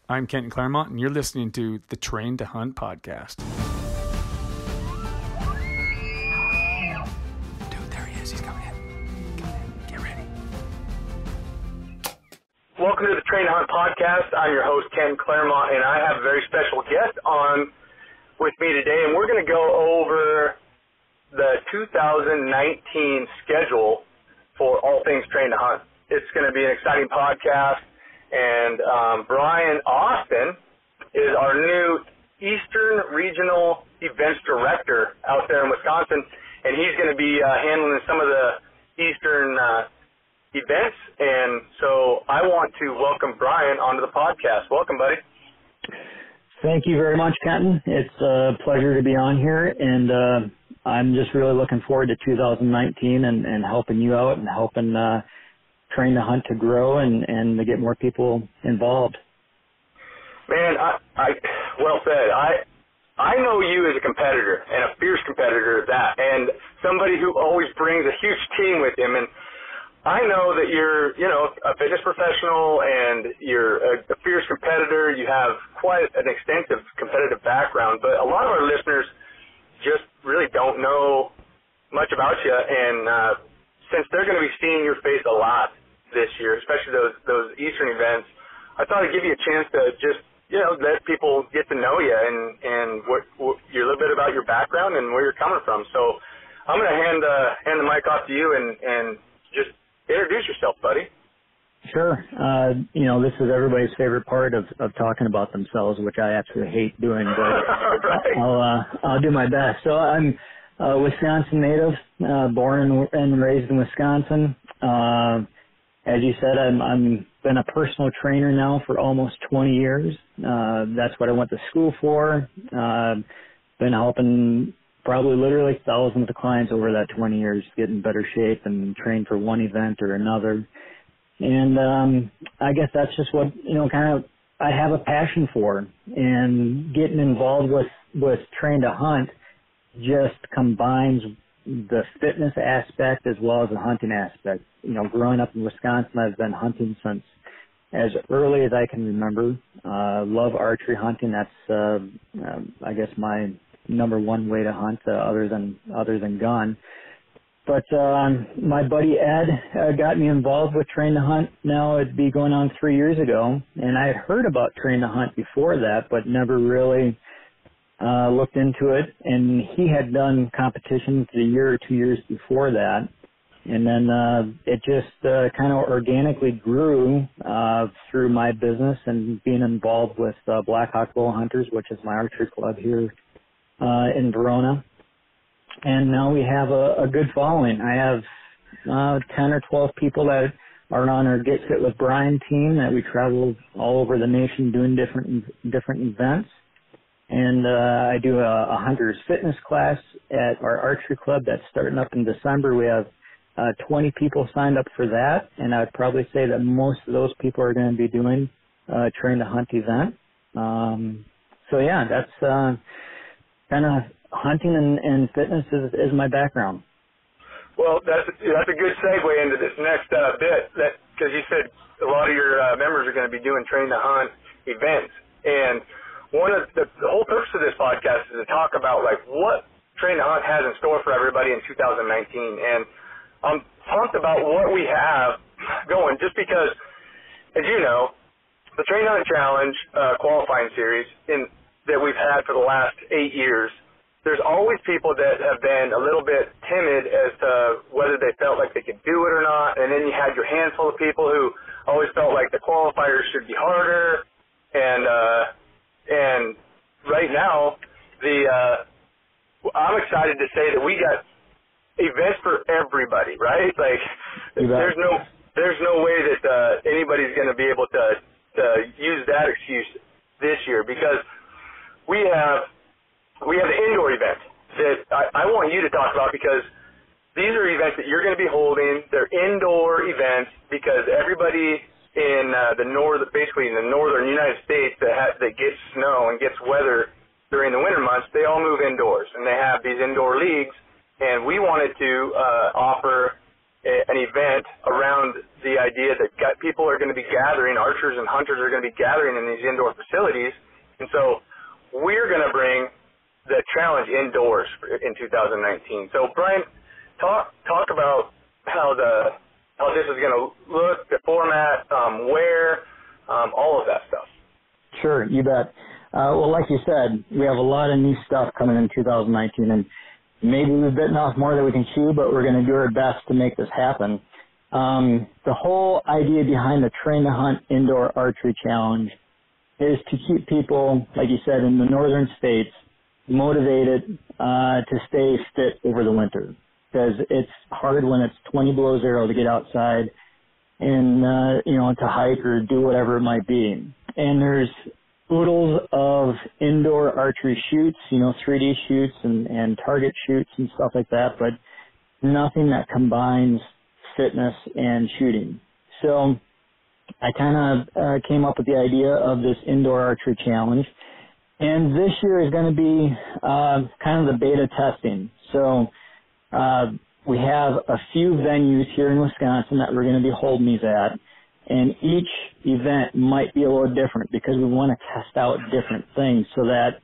I'm Kenton Claremont, and you're listening to the Train to Hunt podcast. Dude, there he is. He's coming in. Get ready. Welcome to the Train to Hunt podcast. I'm your host, Ken Claremont, and I have a very special guest on with me today, and we're going to go over the 2019 schedule for all things Train to Hunt. It's going to be an exciting podcast. And Brian Austin is our new Eastern Regional Events Director out there in Wisconsin, and he's going to be handling some of the Eastern events. And so I want to welcome Brian onto the podcast. Welcome, buddy. Thank you very much, Kenton. It's a pleasure to be on here, and I'm just really looking forward to 2019 and helping you out and helping Train to Hunt to grow and to get more people involved. Man, well said. I know you as a competitor and a fierce competitor at that, and somebody who always brings a huge team with him. And I know that you're, a fitness professional and you're a fierce competitor. You have quite an extensive competitive background, but a lot of our listeners just really don't know much about you. And since they're going to be seeing your face a lot this year, especially those Eastern events, I thought I'd give you a chance to just, let people get to know you and what a little bit about your background and where you're coming from. So I'm going to hand the mic off to you and just introduce yourself, buddy. Sure. This is everybody's favorite part of talking about themselves, which I absolutely hate doing, but right. I'll do my best. So I'm a Wisconsin native, born and raised in Wisconsin. As you said, I'm been a personal trainer now for almost 20 years. That's what I went to school for. Been helping probably literally thousands of clients over that 20 years get in better shape and train for one event or another. And I guess that's just what, I have a passion for. And getting involved with Train to Hunt just combines the fitness aspect as well as the hunting aspect. Growing up in Wisconsin, I've been hunting since as early as I can remember. Love archery hunting. That's, I guess, my number one way to hunt other than gun. But my buddy Ed got me involved with Train to Hunt. Now it'd be going on 3 years ago, and I had heard about Train to Hunt before that, but never really looked into it. And he had done competitions a year or 2 years before that. And then it just kind of organically grew through my business and being involved with Black Hawk Bow Hunters, which is my archery club here in Verona. And now we have a good following. I have 10 or 12 people that are on our Get Fit with Brian team that we travel all over the nation doing different events. And I do a hunter's fitness class at our archery club that's starting up in December. We have 20 people signed up for that, and I'd probably say that most of those people are going to be doing a Train to Hunt event. So yeah, that's kind of hunting and fitness is my background. Well, that's a good segue into this next bit, because you said a lot of your members are going to be doing Train to Hunt events, and one of the whole purpose of this podcast is to talk about what Train to Hunt has in store for everybody in 2019, and I'm pumped about what we have going, just because, as you know, the Train to Hunt Challenge qualifying series that we've had for the last 8 years, there's always people that have been a little bit timid as to whether they felt like they could do it or not, and then you had your handful of people who always felt like the qualifiers should be harder, and right now, I'm excited to say that we got events for everybody, right? There's no way that anybody's going to be able to use that excuse this year, because we have the indoor event that I want you to talk about, because these are events that you're going to be holding. They're indoor events because everybody in basically in the northern United States that gets snow and gets weather during the winter months, they all move indoors, and they have these indoor leagues. And we wanted to offer an event around the idea idea that people are going to be gathering, archers and hunters are going to be gathering in these indoor facilities, and so we're going to bring the challenge indoors in 2019. So, Brian, talk about how this is going to look, the format, where, all of that stuff. Sure, you bet. Well, like you said, we have a lot of new stuff coming in 2019, and maybe we've bitten off more than we can chew, but we're going to do our best to make this happen. The whole idea behind the Train to Hunt Indoor Archery Challenge is to keep people, like you said, in the northern states motivated to stay fit over the winter, because it's hard when it's 20 below zero to get outside and to hike or do whatever it might be. And there's oodles of indoor archery shoots, 3D shoots and target shoots and stuff like that, but nothing that combines fitness and shooting. So I kind of came up with the idea of this indoor archery challenge. And this year is going to be kind of the beta testing. So we have a few venues here in Wisconsin that we're going to be holding these at. And each event might be a little different because we want to test out different things so that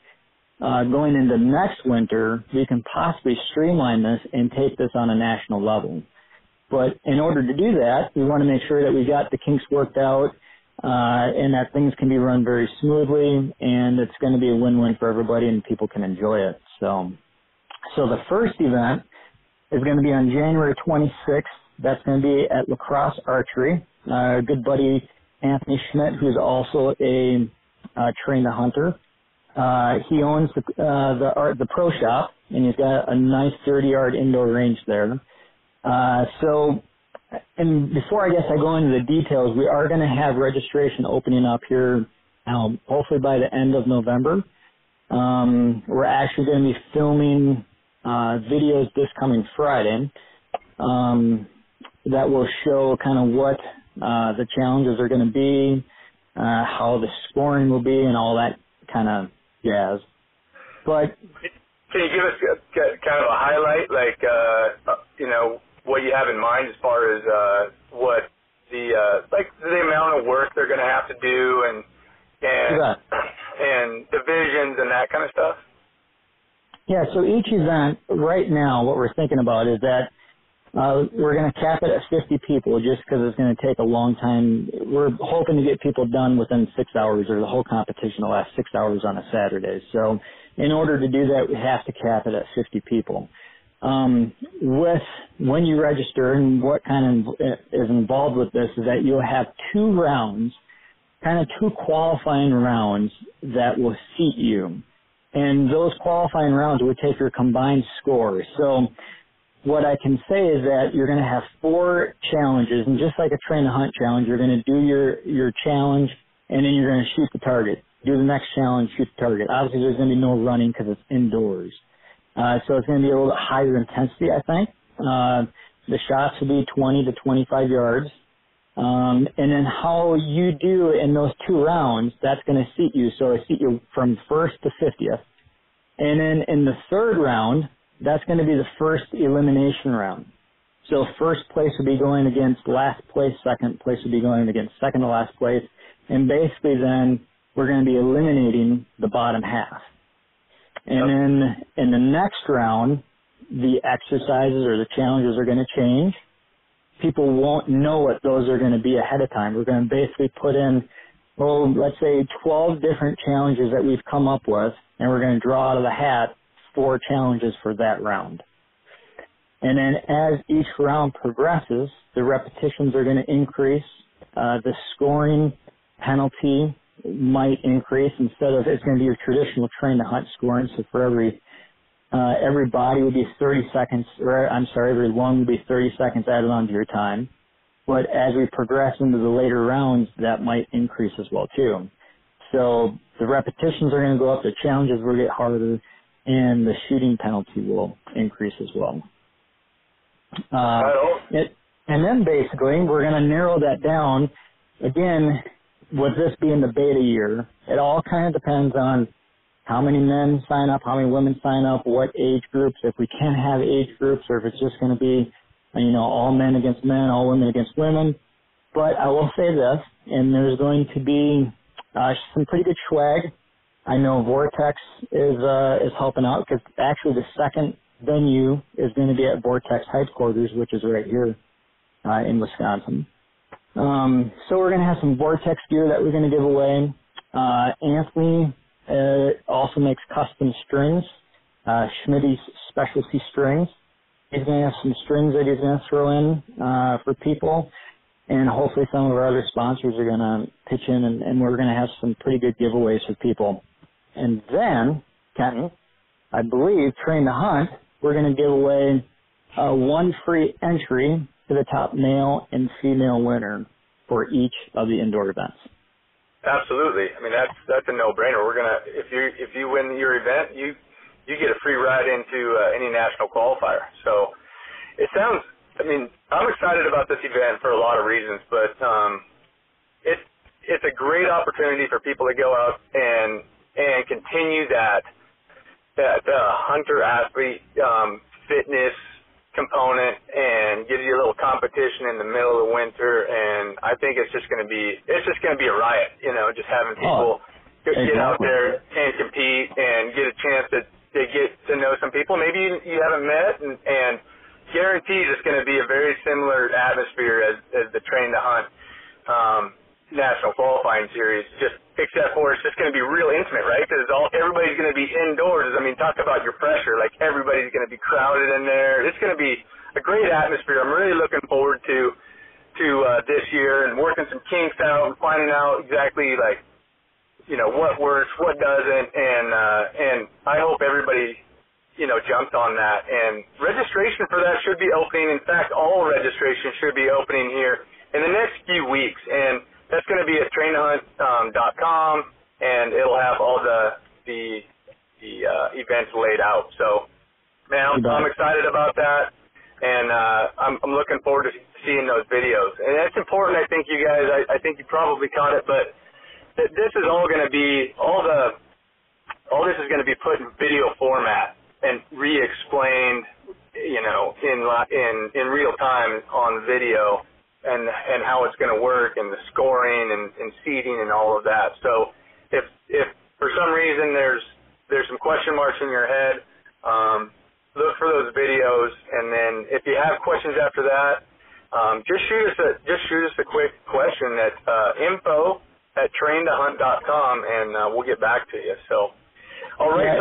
going into next winter, we can possibly streamline this and take this on a national level. But in order to do that, we want to make sure that we got the kinks worked out and that things can be run very smoothly, and it's going to be a win-win for everybody and people can enjoy it. So the first event is going to be on January 26th. That's going to be at La Crosse Archery. Our good buddy Anthony Schmidt, who's also a trained hunter, he owns the pro shop, and he's got a nice 30-yard indoor range there. And before I go into the details, we are going to have registration opening up here, hopefully by the end of November. We're actually going to be filming videos this coming Friday that will show kind of what the challenges are going to be, how the scoring will be, and all that kind of jazz. But can you give us kind of a highlight, like what you have in mind as far as what the amount of work they're going to have to do and divisions and that kind of stuff? Yeah, so each event right now, what we're thinking about is that we're going to cap it at 50 people just because it's going to take a long time. We're hoping to get people done within 6 hours, or the whole competition will last 6 hours on a Saturday. So in order to do that, we have to cap it at 50 people. With when you register, and what kind of is involved with this is that you'll have 2 rounds, kind of 2 qualifying rounds that will seat you. And those qualifying rounds will take your combined score. So what I can say is that you're going to have 4 challenges, and just like a train to hunt challenge, you're going to do your challenge, and then you're going to shoot the target. Do the next challenge, shoot the target. Obviously, there's going to be no running because it's indoors. So it's going to be a little bit higher intensity, I think. The shots will be 20 to 25 yards. And then how you do in those 2 rounds, that's going to seat you. So it seat you from 1st to 50th. And then in the 3rd round, that's going to be the first elimination round. So first place will be going against last place, second place will be going against second to last place. And basically then we're going to be eliminating the bottom half. And then in the next round, the exercises or the challenges are going to change. People won't know what those are going to be ahead of time. We're going to basically put in, let's say 12 different challenges that we've come up with, and we're going to draw out of the hat 4 challenges for that round. And then as each round progresses, the repetitions are going to increase. The scoring penalty might increase. Instead of, it's going to be your traditional train to hunt scoring. So for every body would be 30 seconds, every lung would be 30 seconds added onto your time. But as we progress into the later rounds, that might increase as well too. So the repetitions are going to go up, the challenges will get harder, and the shooting penalty will increase as well. And then basically, we're going to narrow that down. Again, with this being the beta year, it all kind of depends on how many men sign up, how many women sign up, what age groups, if we can have age groups, or if it's just going to be, all men against men, all women against women. But I will say this, and there's going to be some pretty good swag. I know Vortex is helping out because actually the second venue is going to be at Vortex headquarters, which is right here in Wisconsin. So we're going to have some Vortex gear that we're going to give away. Anthony also makes custom strings, Schmitty's specialty strings. He's going to have some strings that he's going to throw in for people, and hopefully some of our other sponsors are going to pitch in, and we're going to have some pretty good giveaways for people. And then, Kenton, I believe, Train to Hunt, we're going to give away one free entry to the top male and female winner for each of the indoor events. Absolutely. I mean, that's a no-brainer. We're gonna if you win your event, you get a free ride into any national qualifier. So it sounds. I mean, I'm excited about this event for a lot of reasons, but it's a great opportunity for people to go out and continue that hunter athlete fitness component, and gives you a little competition in the middle of the winter. And I think it's just going to be a riot, just having people get out there and compete and get a chance to get to know some people maybe you haven't met, and guaranteed it's going to be a very similar atmosphere as the Train to Hunt national qualifying series, just except for it's just going to be real intimate, right? Because everybody's going to be indoors. I mean, talk about your pressure. Like, everybody's going to be crowded in there. It's going to be a great atmosphere. I'm really looking forward to this year and working some kinks out and finding out exactly, like, what works, what doesn't, and I hope everybody, jumps on that. And registration for that should be opening. In fact, all registration should be opening here in the next few weeks, and that's going to be at trainhunt.com, and it'll have all the events laid out. So, man, I'm excited about that, and I'm looking forward to seeing those videos. And that's important, I think, you guys. I think you probably caught it, but this is all going to be all this is going to be put in video format and re-explained, in real time on video. And how it's going to work, and the scoring and seeding and all of that. So if for some reason there's some question marks in your head, look for those videos, and then if you have questions after that, just shoot us a quick question at info@traintohunt.com, and we'll get back to you. So, all right.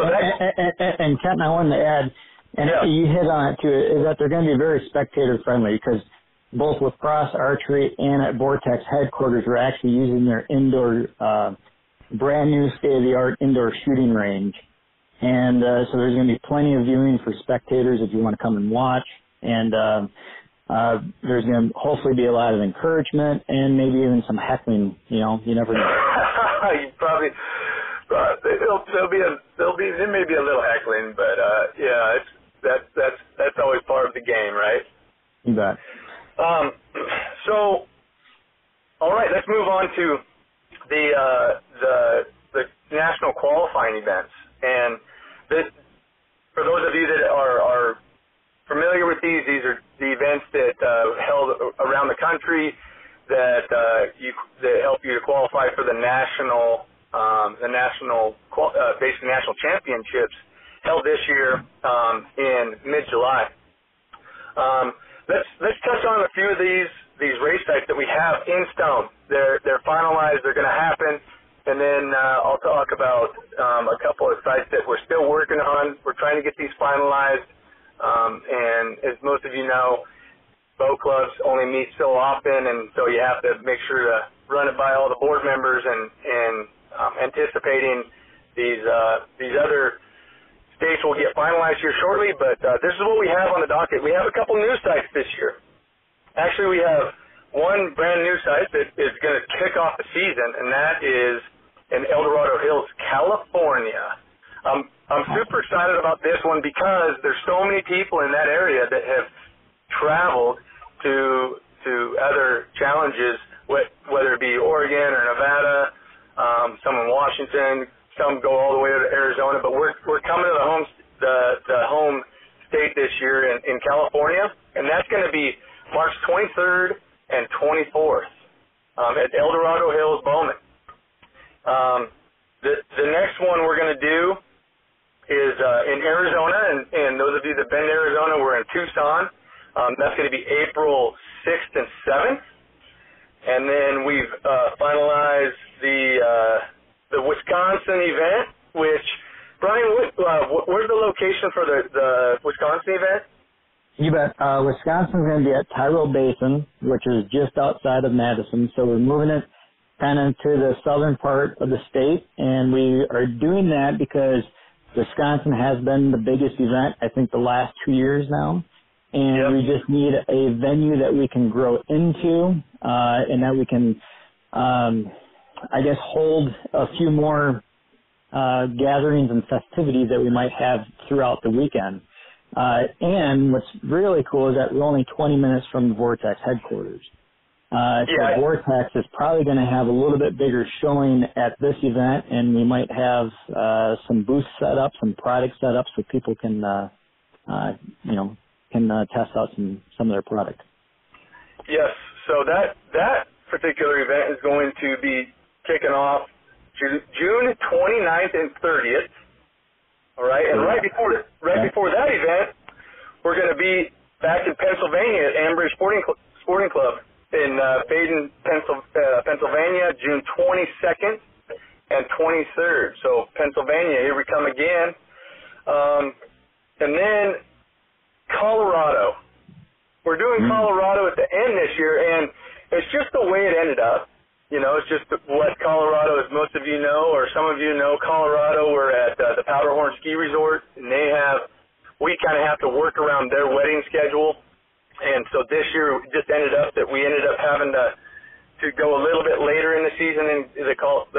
And Kenton, I wanted to add, and you hit on it too, is that they're going to be very spectator friendly, because both with Cross Archery and at Vortex headquarters, we're actually using their indoor, brand new state-of-the-art indoor shooting range. And so there's going to be plenty of viewing for spectators if you want to come and watch. And there's going to hopefully be a lot of encouragement and maybe even some heckling. You never know. You probably there may be a little heckling, but that's always part of the game, right? You bet. So, all right, let's move on to the national qualifying events. And for those of you that are familiar with these are the events that held around the country that help you to qualify for the national championships held this year in mid-July. Let's touch on a few of these race sites that we have in stone. They're finalized. They're going to happen, and then I'll talk about a couple of sites that we're still working on. We're trying to get these finalized, and as most of you know, boat clubs only meet so often, and so you have to make sure to run it by all the board members and anticipating these other dates will get finalized here shortly, but this is what we have on the docket. We have a couple new sites this year. Actually, we have one brand new site that is going to kick off the season, and that is in Dorado Hills, California. I'm super excited about this one because there's so many people in that area that have traveled to other challenges, whether it be Oregon or Nevada, some in Washington. Some go all the way to Arizona, but we're coming to the home state this year in California, and that's going to be March 23rd and 24th. at Dorado Hills, Bowman. The next one we're going to do is in Arizona, and those of you that have been to Arizona, we're in Tucson. That's going to be April 6th and 7th. And then we've finalized the Wisconsin event, which, Brian, where's the location for the Wisconsin event? You bet. Wisconsin's going to be at Tyrrell Basin, which is just outside of Madison. So we're moving it kind of to the southern part of the state, and we are doing that because Wisconsin has been the biggest event, I think, the last 2 years now. And we just need a venue that we can grow into, and that we can, I guess, hold a few more gatherings and festivities that we might have throughout the weekend. And what's really cool is that we're only 20 minutes from the Vortex headquarters. So Vortex is probably going to have a little bit bigger showing at this event, and we might have some booth set up, some product set up, so people can, test out some of their product. Yes. So that particular event is going to be kicking off June 29th and 30th. All right, and right before that event, we're going to be back in Pennsylvania at Ambridge Sporting Club in Baden, Pennsylvania, June 22nd and 23rd. So Pennsylvania, here we come again. And then Colorado. We're doing Colorado at the end this year, and it's just the way it ended up. You know, it's just what Colorado, as most of you know, or some of you know, Colorado, we're at the Powderhorn Ski Resort, and we kind of have to work around their wedding schedule. And so this year it just ended up that we ended up having to go a little bit later in the season in the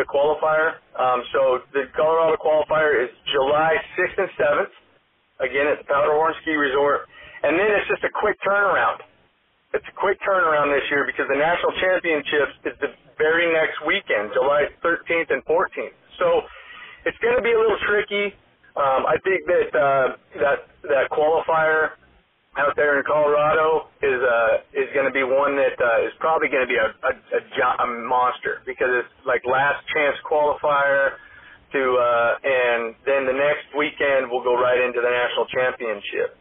qualifier. So the Colorado qualifier is July 6th and 7th, again at the Powderhorn Ski Resort. And then it's just a quick turnaround. It's a quick turnaround this year because the National Championships is the very next weekend, July 13th and 14th. So it's going to be a little tricky. I think that qualifier out there in Colorado is going to be one that is probably going to be a monster because it's like last chance qualifier and then the next weekend we'll go right into the National Championship.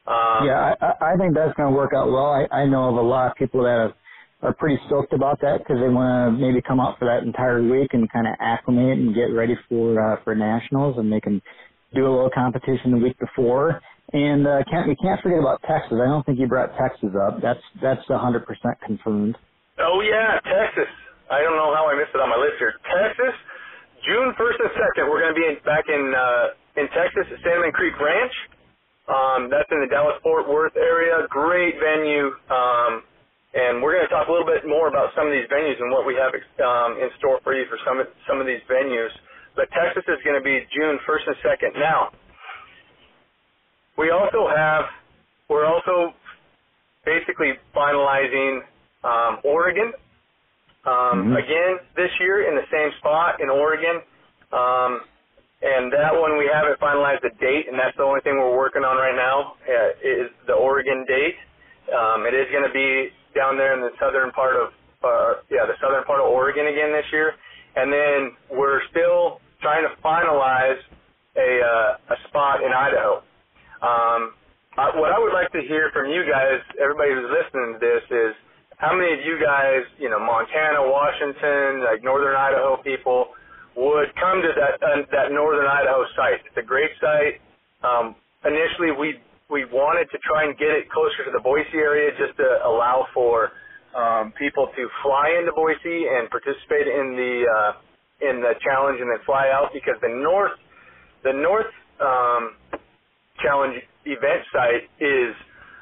I think that's going to work out well. I know of a lot of people that are pretty stoked about that because they want to maybe come out for that entire week and kind of acclimate and get ready for nationals, and they can do a little competition the week before. And we can't forget about Texas. I don't think you brought Texas up. That's 100% confirmed. Oh yeah, Texas. I don't know how I missed it on my list here. Texas, June 1st and 2nd. We're going to be back in Texas at Salmon Creek Ranch. That's in the Dallas-Fort Worth area. Great venue. And we're going to talk a little bit more about some of these venues and what we have in store for you for some of these venues. But Texas is going to be June 1st and 2nd. Now, we're also basically finalizing Oregon. Again, this year in the same spot in Oregon. And that one we haven't finalized the date, and that's the only thing we're working on right now is the Oregon date. It is going to be down there in the southern part of Oregon again this year. And then we're still trying to finalize a spot in Idaho. What I would like to hear from you guys, everybody who's listening to this, is how many of you guys, Montana, Washington, like northern Idaho people, would come to that northern Idaho site. It's a great site. Initially, we wanted to try and get it closer to the Boise area just to allow for people to fly into Boise and participate in the challenge and then fly out, because the north challenge event site is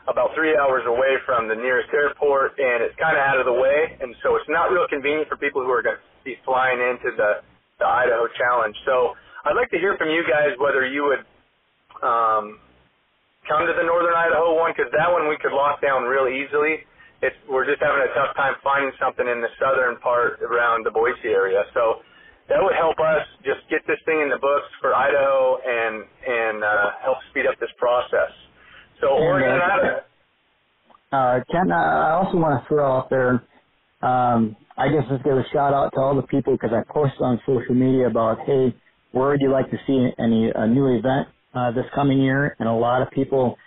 about 3 hours away from the nearest airport, and it's kind of out of the way, and so it's not real convenient for people who are going to be flying into the Idaho Challenge. So I'd like to hear from you guys whether you would come to the northern Idaho one, because that one we could lock down real easily. We're just having a tough time finding something in the southern part around the Boise area. So that would help us just get this thing in the books for Idaho and help speed up this process. So Oregon and Idaho. Ken, I also want to throw out there, I guess let's give a shout out to all the people because I posted on social media about, hey, where would you like to see a new event this coming year? And a lot of people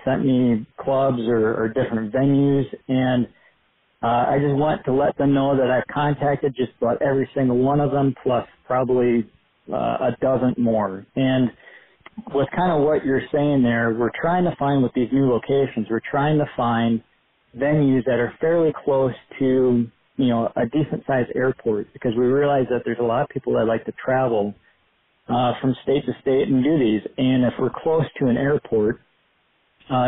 sent me clubs or different venues, and I just want to let them know that I've contacted just about every single one of them, plus probably a dozen more. And with kind of what you're saying there, we're trying to find with these new locations, we're trying to find venues that are fairly close to, you know, a decent-sized airport, because we realize that there's a lot of people that like to travel from state to state and do these. And if we're close to an airport,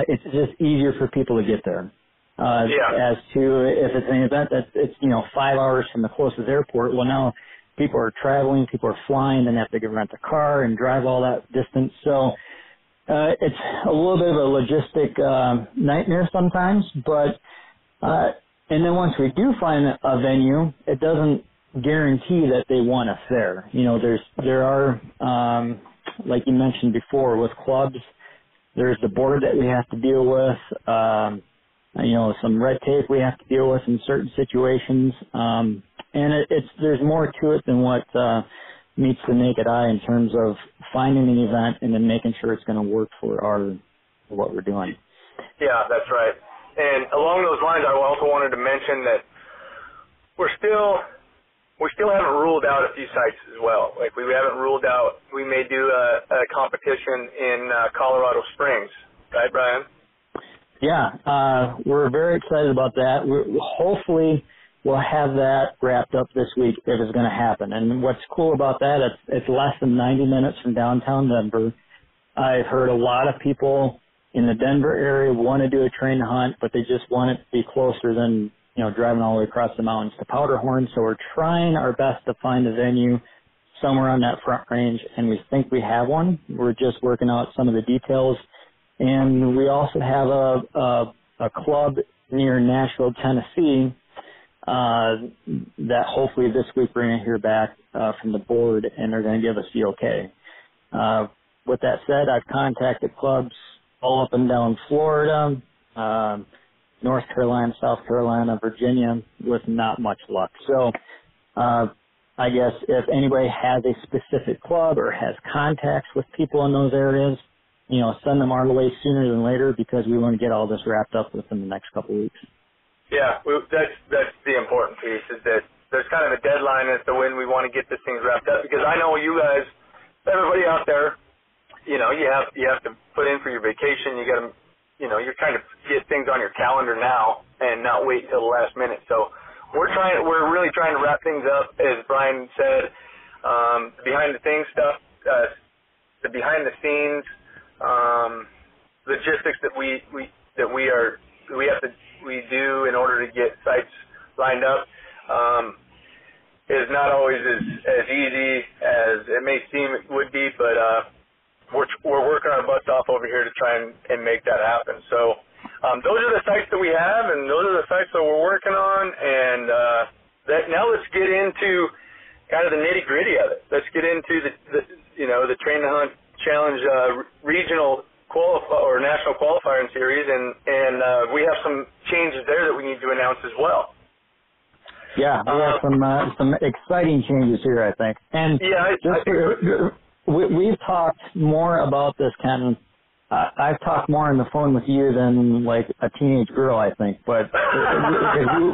it's just easier for people to get there. As to if it's an event that's, it's, you know, 5 hours from the closest airport, well, now people are traveling, people are flying, and they have to rent a car and drive all that distance. So it's a little bit of a logistic nightmare sometimes, but and then once we do find a venue, it doesn't guarantee that they want us there. You know, there are like you mentioned before with clubs, there's the board that we have to deal with, you know, some red tape we have to deal with in certain situations, and there's more to it than what meets the naked eye in terms of finding an event and then making sure it's going to work for what we're doing. Yeah, that's right. And along those lines, I also wanted to mention that we still haven't ruled out a few sites as well. Like we haven't ruled out, we may do a competition in Colorado Springs, right, Brian? Yeah, we're very excited about that. Hopefully we'll have that wrapped up this week if it's going to happen. And what's cool about that, it's less than 90 minutes from downtown Denver. I've heard a lot of people in the Denver area want to do a train hunt, but they just want it to be closer than, you know, driving all the way across the mountains to Powderhorn. So we're trying our best to find a venue somewhere on that front range, and we think we have one. We're just working out some of the details. And we also have a club near Nashville, Tennessee, that hopefully this week we're going to hear back from the board, and they're going to give us the okay. With that said, I've contacted clubs all up and down Florida, North Carolina, South Carolina, Virginia, with not much luck. So I guess if anybody has a specific club or has contacts with people in those areas, you know, send them our way sooner than later, because we want to get all this wrapped up within the next couple of weeks. Yeah, that's the important piece, is that there's kind of a deadline as to when we want to get this thing wrapped up, because I know you guys, everybody out there, you know, you have to put in for your vacation. You got to, you know, you're trying to get things on your calendar now and not wait till the last minute. So we're really trying to wrap things up, as Brian said, behind the scenes stuff, the behind the scenes logistics that we do in order to get sites lined up is not always as easy as it may seem it would be, but we're working our butts off over here to try and make that happen. So those are the sites that we have, and those are the sites that we're working on. And now let's get into kind of the nitty gritty of it. Let's get into the Train to Hunt Challenge regional or national qualifying series, and we have some changes there that we need to announce as well. Yeah, we have some exciting changes here, I think. And we've talked more about this, Kenton. I've talked more on the phone with you than like a teenage girl, I think. But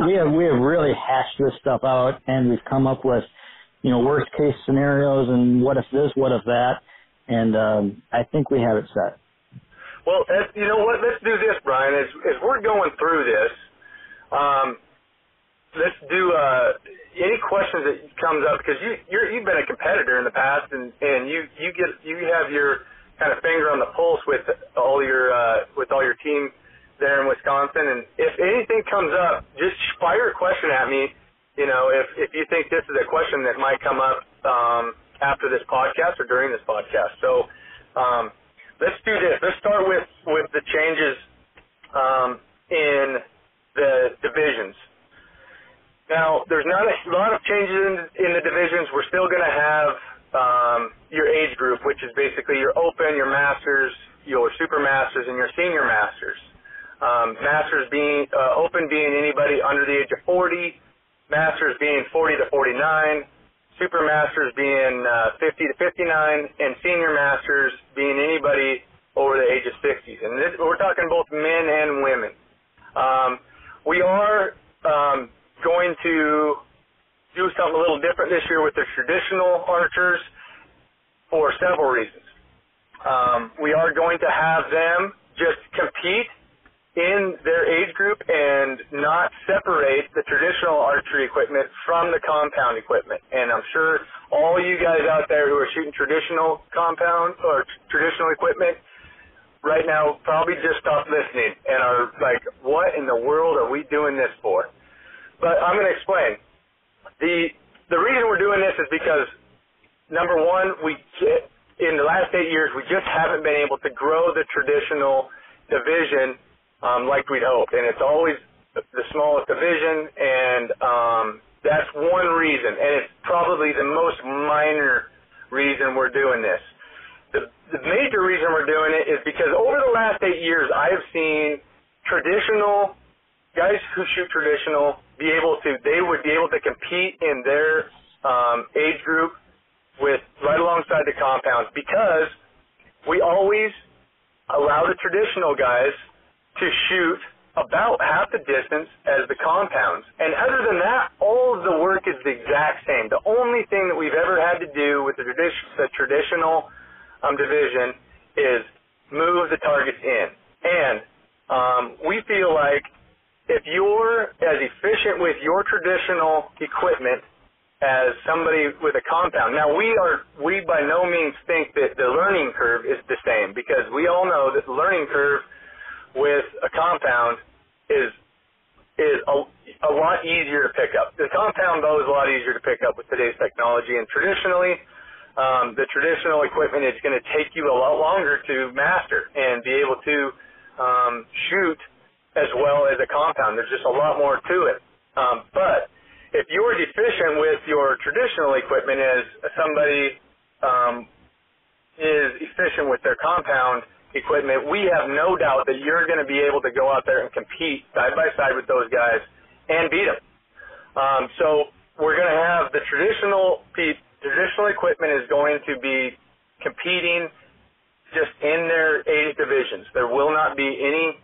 we have really hashed this stuff out, and we've come up with, you know, worst case scenarios and what if this, what if that, and I think we have it set. Well, you know what? Let's do this, Brian. As we're going through this, let's do any questions that comes up, because you've been a competitor in the past, and you have your kind of finger on the pulse with all your team there in Wisconsin. And if anything comes up, just fire a question at me. You know, if you think this is a question that might come up after this podcast or during this podcast. So let's do this. Let's start with the changes in the divisions. Now, there's not a lot of changes in the divisions. We're still going to have your age group, which is basically your Open, your Masters, your Super Masters, and your Senior Masters. Masters being Open Open being anybody under the age of 40, Masters being 40 to 49, Super Masters being 50 to 59, and Senior Masters being anybody over the age of 60s. And we're talking both men and women. We are going to do something a little different this year with the traditional archers for several reasons. We are going to have them just compete in their age group and not separate the traditional archery equipment from the compound equipment. And I'm sure all you guys out there who are shooting traditional compound or traditional equipment right now probably just stopped listening and are like, what in the world are we doing this for? But I'm going to explain. The reason we're doing this is because, number one, in the last 8 years, we just haven't been able to grow the traditional division like we'd hoped. And it's always the smallest division, and that's one reason. And it's probably the most minor reason we're doing this. The major reason we're doing it is because over the last 8 years, I have seen traditional guys who shoot traditional they would be able to compete in their age group with right alongside the compounds, because we always allow the traditional guys to shoot about half the distance as the compounds. And other than that, all of the work is the exact same. The only thing that we've ever had to do with the traditional division is move the targets in. And we feel like if you're as efficient with your traditional equipment as somebody with a compound. Now, we by no means think that the learning curve is the same, because we all know that the learning curve with a compound is a lot easier to pick up. The compound bow is a lot easier to pick up with today's technology, and traditionally, the traditional equipment is going to take you a lot longer to master and be able to shoot as well as a compound. There's just a lot more to it. But if you're deficient with your traditional equipment as somebody is efficient with their compound equipment, we have no doubt that you're going to be able to go out there and compete side by side with those guys and beat them. So we're going to have the traditional equipment is going to be competing just in their age divisions. There will not be any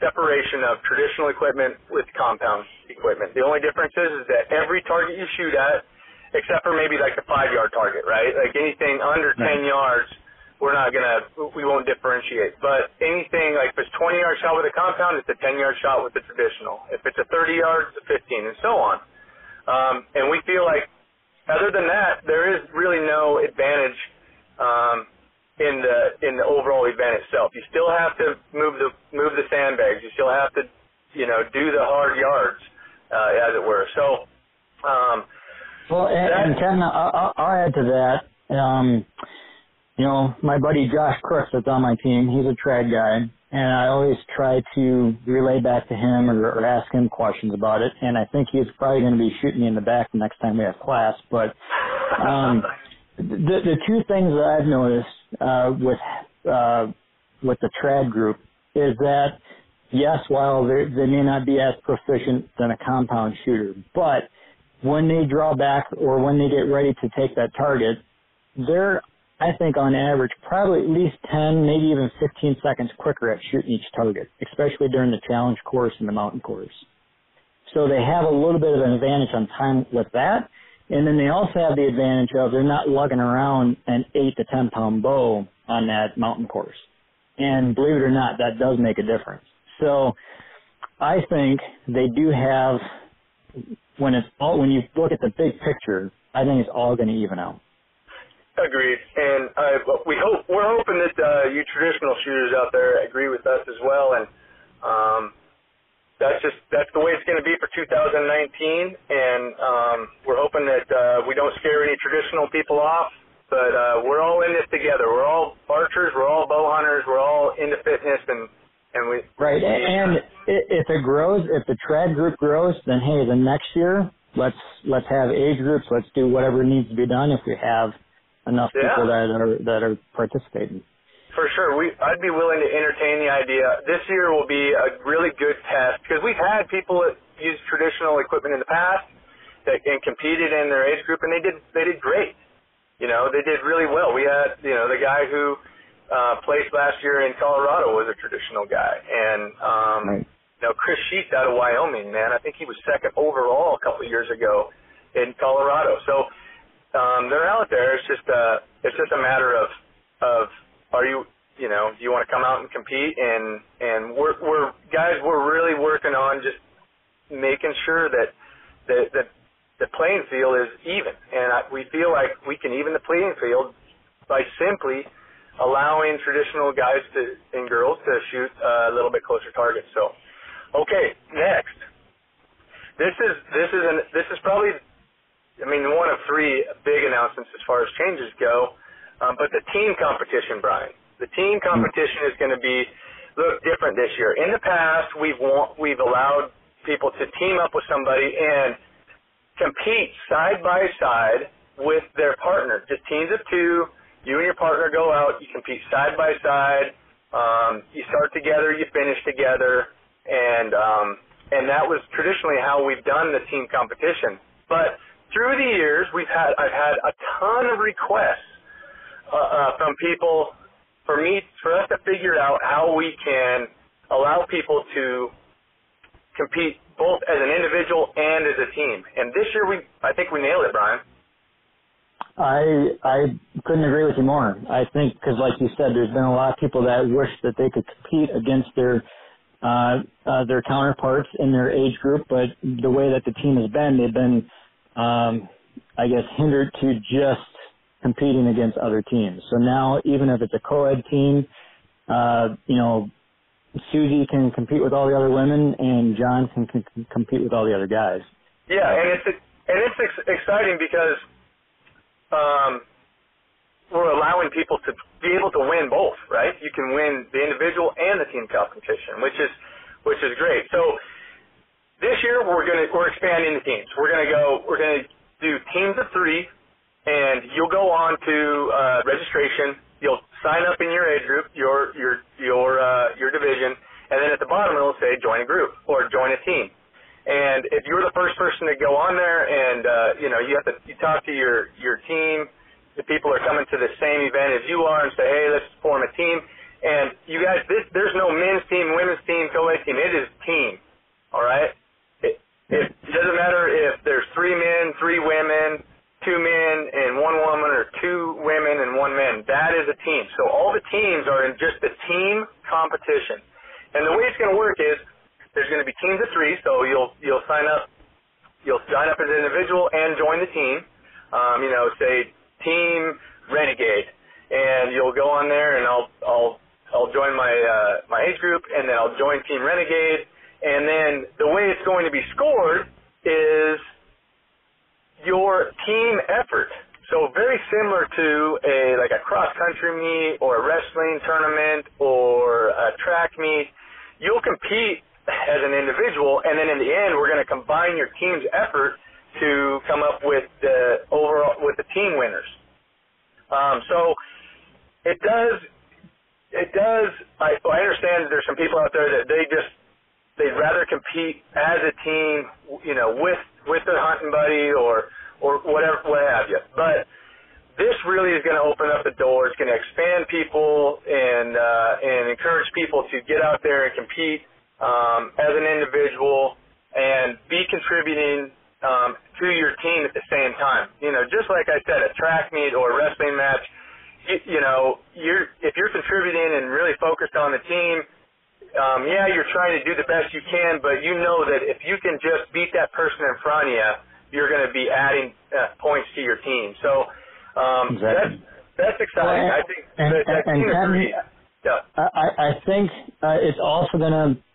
separation of traditional equipment with compound equipment. The only difference is that every target you shoot at, except for maybe like the 5-yard target, right? Like anything under 10 yards, we won't differentiate. But anything like if it's 20-yard shot with a compound, it's a 10-yard shot with the traditional. If it's a 30 yards, it's a 15, and so on. And we feel like, other than that, there is really no advantage in the overall event itself. You still have to move the sandbags. You still have to, do the hard yards, as it were. So, well, and Ken, I'll add to that. My buddy Josh Crooks that's on my team, he's a trad guy, and I always try to relay back to him or ask him questions about it. And I think he's probably going to be shooting me in the back the next time we have class. But the two things that I've noticed with the trad group is that, yes, while they may not be as proficient than a compound shooter, but when they draw back or when they get ready to take that target, they're, I think, on average, probably at least 10, maybe even 15 seconds quicker at shooting each target, especially during the challenge course and the mountain course. So they have a little bit of an advantage on time with that. And then they also have the advantage of they're not lugging around an 8 to 10 pound bow on that mountain course. And believe it or not, that does make a difference. So I think they do have, when you look at the big picture, I think it's all going to even out. Agreed. And we're hoping that you traditional shooters out there agree with us as well. And that's the way it's going to be for 2019. And we're hoping that we don't scare any traditional people off. But we're all in this together. We're all archers. We're all bow hunters. We're all into fitness, and we right. And if it grows, if the trad group grows, then hey, the next year let's have age groups. Let's do whatever needs to be done if we have enough people that are participating. For for sure. I'd be willing to entertain the idea. This year will be a really good test because we've had people that use traditional equipment in the past and competed in their age group, and they did great. You know, they did really well. We had, you know, the guy who placed last year in Colorado was a traditional guy, and right. you know, Chris Sheets out of Wyoming, man, I think he was second overall a couple of years ago in Colorado. So they're out there. It's just a matter of are you know, do you want to come out and compete? And we're really working on just making sure that the playing field is even, and we feel like we can even the playing field by simply allowing traditional guys and girls to shoot a little bit closer targets. So, okay, next, this is probably, I mean, one of three big announcements as far as changes go. But the team competition, Brian, the team competition is going to look different this year. In the past, we've allowed people to team up with somebody and compete side by side with their partner. Just teams of two. You and your partner go out. You compete side by side. You start together. You finish together. And that was traditionally how we've done the team competition. But through the years, I've had a ton of requests from people for us to figure out how we can allow people to compete both as an individual and as a team. And this year, I think we nailed it, Brian. I couldn't agree with you more. I think because, like you said, there's been a lot of people that wish that they could compete against their counterparts in their age group, but the way that the team has been, they've been, I guess, hindered to just competing against other teams. So now, even if it's a co-ed team, you know, Susie can compete with all the other women, and John can compete with all the other guys. Yeah, and it's exciting because we're allowing people to be able to win both, right? You can win the individual and the team competition, which is great. So this year we're expanding the teams. We're gonna do teams of three. And you'll go on to registration. You'll sign up in your age group, your division, and then at the bottom it'll say join a group or join a team. And if you're the first person to go on there, and you know, you talk to your team, the people are coming to the same event as you are, and say, hey, let's form a team. And you guys, there's no men's team, women's team, co-ed team. It is team. All right. It doesn't matter if there's 3 men, 3 women, 2 men and 1 woman, or 2 women and 1 man. That is a team. So all the teams are in just the team competition. And the way it's going to work is there's going to be teams of 3. So you'll sign up as an individual and join the team. You know, say Team Renegade, and you'll go on there, and I'll join my age group, and then I'll join Team Renegade. And then the way it's going to be scored is your team effort. So very similar to a cross-country meet or a wrestling tournament or a track meet. You'll compete as an individual, and then in the end, we're going to combine your team's effort to come up with the team winners. So it does. I understand there's some people out there that they'd rather compete as a team, you know, with their hunting buddy or whatever, what have you. But this really is going to open up the door. It's going to expand people and encourage people to get out there and compete as an individual and be contributing to your team at the same time. You know, just like I said, a track meet or a wrestling match, you know, if you're contributing and really focused on the team, you're trying to do the best you can, but you know that if you can just beat that person in front of you, you're going to be adding points to your team. So exactly. that's exciting. Well, I think that team is pretty. Yeah. I think it's also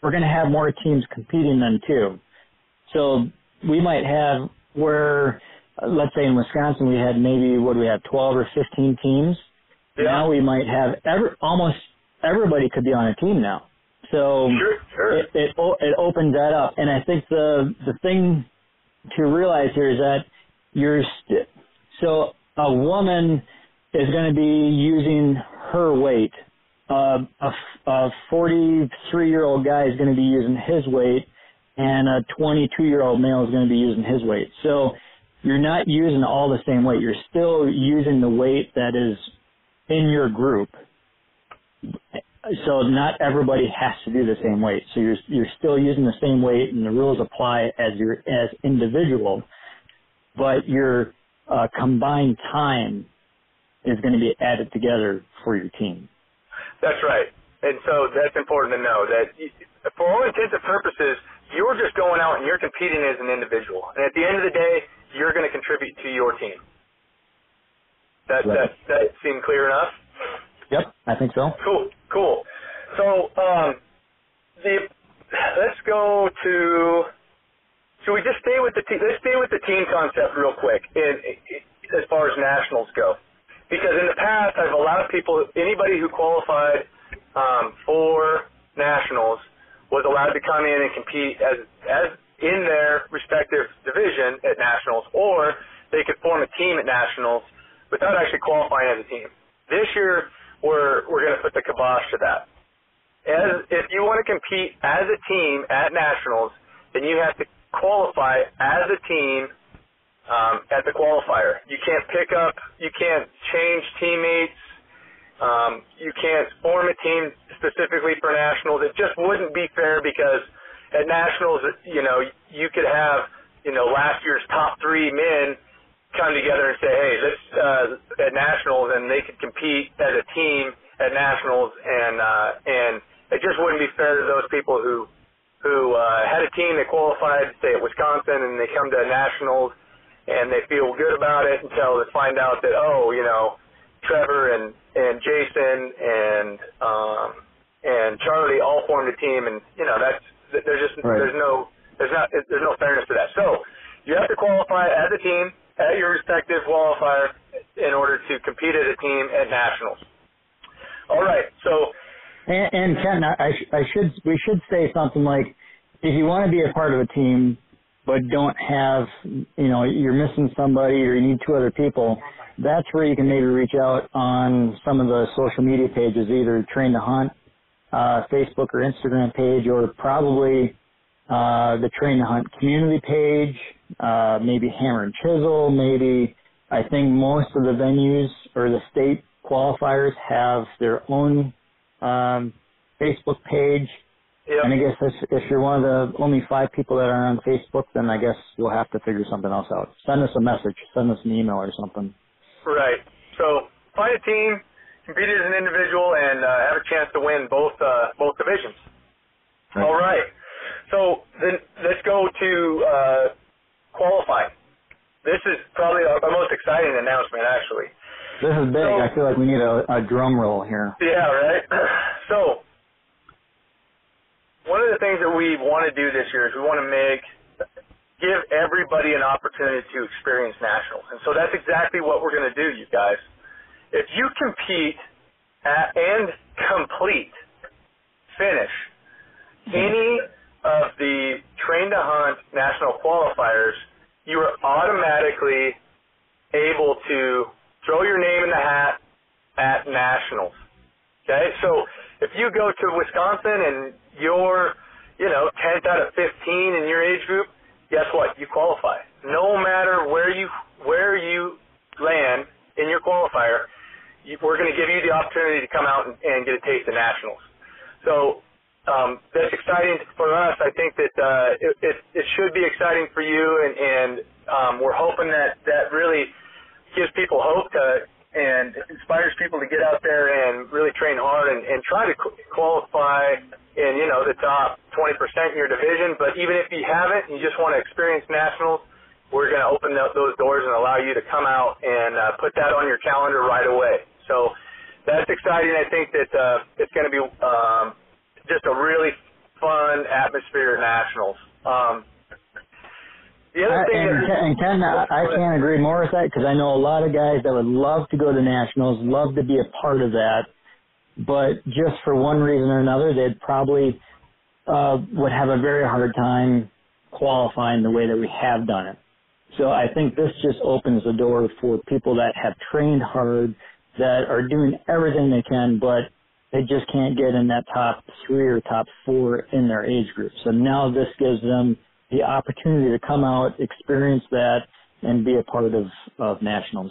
we're gonna have more teams competing then too. So we might have where, let's say in Wisconsin, we had maybe 12 or 15 teams. Yeah. Now we might have almost everybody could be on a team now. So sure. It opens that up, and I think the thing to realize here is that so a woman is going to be using her weight a 43-year-old guy is going to be using his weight, and a 22-year-old male is going to be using his weight. So you're not using all the same weight. You're still using the weight that is in your group. So not everybody has to do the same weight. So you're still using the same weight, and the rules apply as individual, but your combined time is going to be added together for your team. That's right. And so that's important to know that for all intents and purposes, you're just going out and you're competing as an individual. And at the end of the day, you're going to contribute to your team. That seem clear enough? Yep, I think so. Cool. So let's go to. Should we just stay with the team? Let's stay with the team concept real quick, as far as nationals go, because in the past I've allowed anybody who qualified for nationals was allowed to come in and compete as in their respective division at nationals, or they could form a team at nationals without actually qualifying as a team. This year, we're going to put the kibosh to that. If you want to compete as a team at nationals, then you have to qualify as a team at the qualifier. You can't you can't change teammates, you can't form a team specifically for nationals. It just wouldn't be fair, because at nationals, you could have, last year's top 3 men come together and say, hey, let's at nationals, and they could compete as a team at nationals, and it just wouldn't be fair to those people who had a team that qualified, say at Wisconsin, and they come to nationals and they feel good about it until they find out that Trevor and Jason and Charlie all formed a team, and there's no fairness to that. So you have to qualify as a team at your respective qualifier in order to compete as a team at nationals. All right, so. And Ken, we should say something like, if you want to be a part of a team, but don't have, you're missing somebody or you need 2 other people, that's where you can maybe reach out on some of the social media pages, either Train to Hunt, Facebook or Instagram page, or probably the Train to Hunt community page, maybe Hammer and Chisel, maybe. I think most of the venues or the state qualifiers have their own Facebook page. Yep. And I guess if you're one of the only 5 people that are on Facebook, then I guess we'll have to figure something else out. Send us a message, send us an email or something. Right. So find a team, compete as an individual, and have a chance to win both divisions. Right. All right. So then let's go to qualifying. This is probably our most exciting announcement, actually. This is big. I feel like we need a drum roll here. Yeah, right? So one of the things that we want to do this year is we want to give everybody an opportunity to experience nationals. And so that's exactly what we're going to do, you guys. If you compete and finish any of the Train to Hunt national qualifiers, you are automatically able to throw your name in the hat at nationals. Okay? So if you go to Wisconsin and you're, 10th out of 15 in your age group, guess what? You qualify. No matter where you land in your qualifier, we're going to give you the opportunity to come out and get a taste of nationals. So that's exciting for us. I think that it should be exciting for you, and we're hoping that really gives people hope and inspires people to get out there and really train hard and try to qualify in, the top 20% in your division. But even if you haven't, you just want to experience nationals, we're going to open those doors and allow you to come out and put that on your calendar right away. So that's exciting. I think that it's going to be just a really fun atmosphere at nationals. The other thing Ken, I can't agree more with that, because I know a lot of guys that would love to go to nationals, love to be a part of that, but just for one reason or another, they'd probably would have a very hard time qualifying the way that we have done it. So I think this just opens the door for people that have trained hard, that are doing everything they can, but they just can't get in that top 3 or top 4 in their age group. So now this gives them the opportunity to come out, experience that, and be a part of nationals.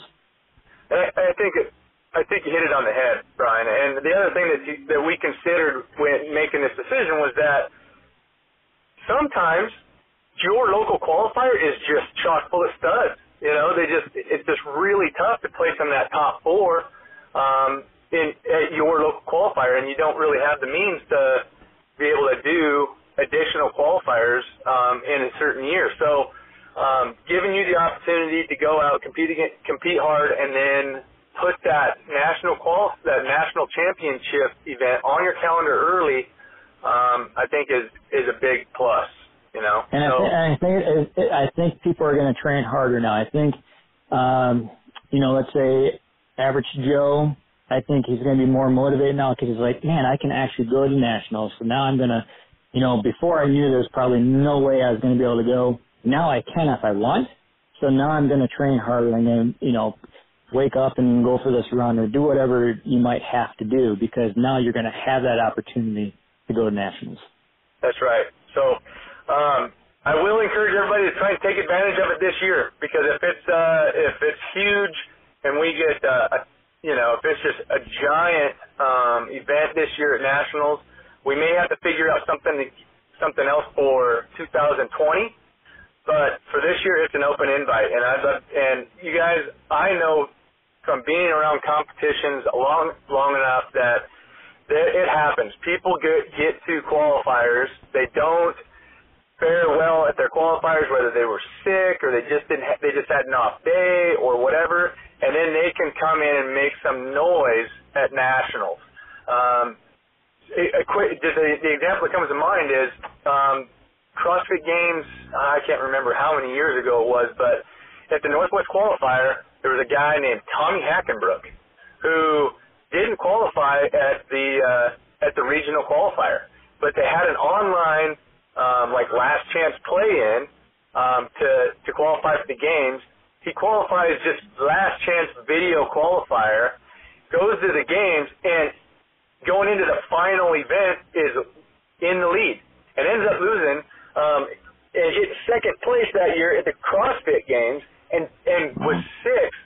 I think you hit it on the head, Brian. And the other thing that we considered when making this decision was that sometimes your local qualifier is just chock full of studs. You know, it's just really tough to place them in that top 4 at your local qualifier, and you don't really have the means to be able to do additional qualifiers in a certain year. So giving you the opportunity to go out, compete hard, and then put that national championship event on your calendar early, I think is a big plus. You know, and I think people are going to train harder now. I think, let's say average Joe, I think he's going to be more motivated now because he's like, man, I can actually go to nationals. So now I'm going to, before I knew there's probably no way I was going to be able to go. Now I can if I want. So now I'm going to train harder and then, wake up and go for this run or do whatever you might have to do because now you're going to have that opportunity to go to nationals. That's right. So I will encourage everybody to try and take advantage of it this year because if it's huge and we get if it's just a giant event this year at nationals, we may have to figure out something else for 2020. But for this year, it's an open invite, and you guys, I know from being around competitions long enough that it happens. People get to qualifiers, they don't fare well at their qualifiers, whether they were sick or they just had an off day or whatever, and then they can come in and make some noise at nationals. The example that comes to mind is CrossFit Games. I can't remember how many years ago it was, but at the Northwest qualifier, there was a guy named Tommy Hackenbrook who didn't qualify at the regional qualifier, but they had an online last chance play-in to qualify for the games. He qualifies just last chance video qualifier, goes to the games, and going into the final event is in the lead and ends up losing and hit second place that year at the CrossFit Games and was sixth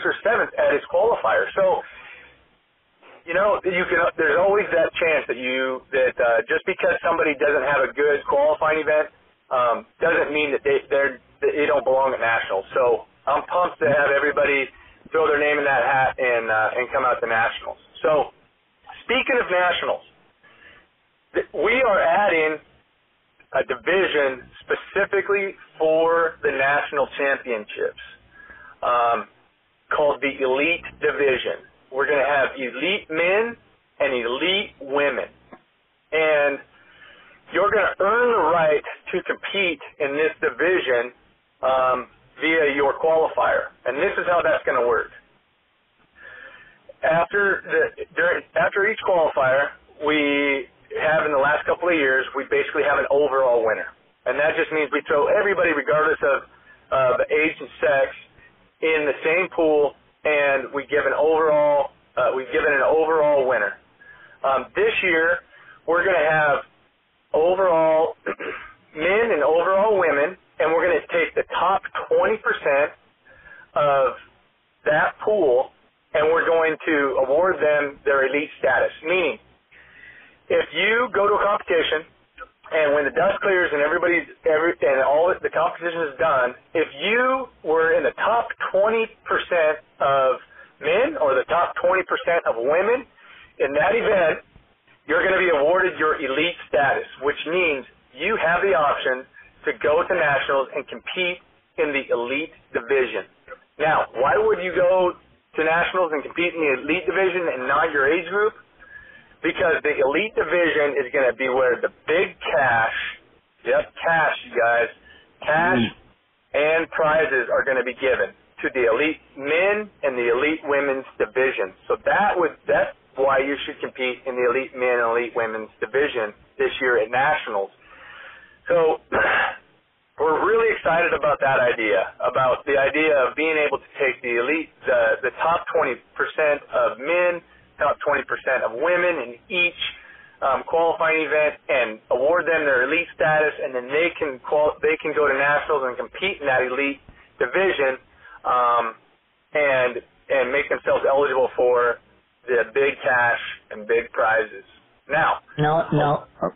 or seventh at his qualifier. So there's always that chance that just because somebody doesn't have a good qualifying event doesn't mean that they don't belong at nationals. So I'm pumped to have everybody throw their name in that hat and come out to nationals. So speaking of nationals, we are adding a division specifically for the national championships called the Elite Division. We're going to have elite men and elite women. And you're going to earn the right to compete in this division via your qualifier. And this is how that's going to work. After each qualifier, we have in the last couple of years, we basically have an overall winner. And that just means we throw everybody, regardless of age and sex, in the same pool, and we've given an overall winner. This year, we're going to have overall men and overall women, and we're going to take the top 20% of that pool, and we're going to award them their elite status. Meaning, if you go to a competition, and when the dust clears and all the competition is done, if you were in the top 20% of men or the top 20% of women in that event, you're going to be awarded your elite status, which means you have the option to go to nationals and compete in the elite division. Now, why would you go to nationals and compete in the elite division and not your age group? Because the elite division is going to be where the big cash, cash, you guys, cash and prizes are going to be given to the elite men and the elite women's division. So that's why you should compete in the elite men and elite women's division this year at nationals. So we're really excited about that idea, about the idea of being able to take the elite, the top 20% of men, top 20% of women in each qualifying event and award them their elite status, and then they can go to nationals and compete in that elite division, and make themselves eligible for the big cash and big prizes. Now,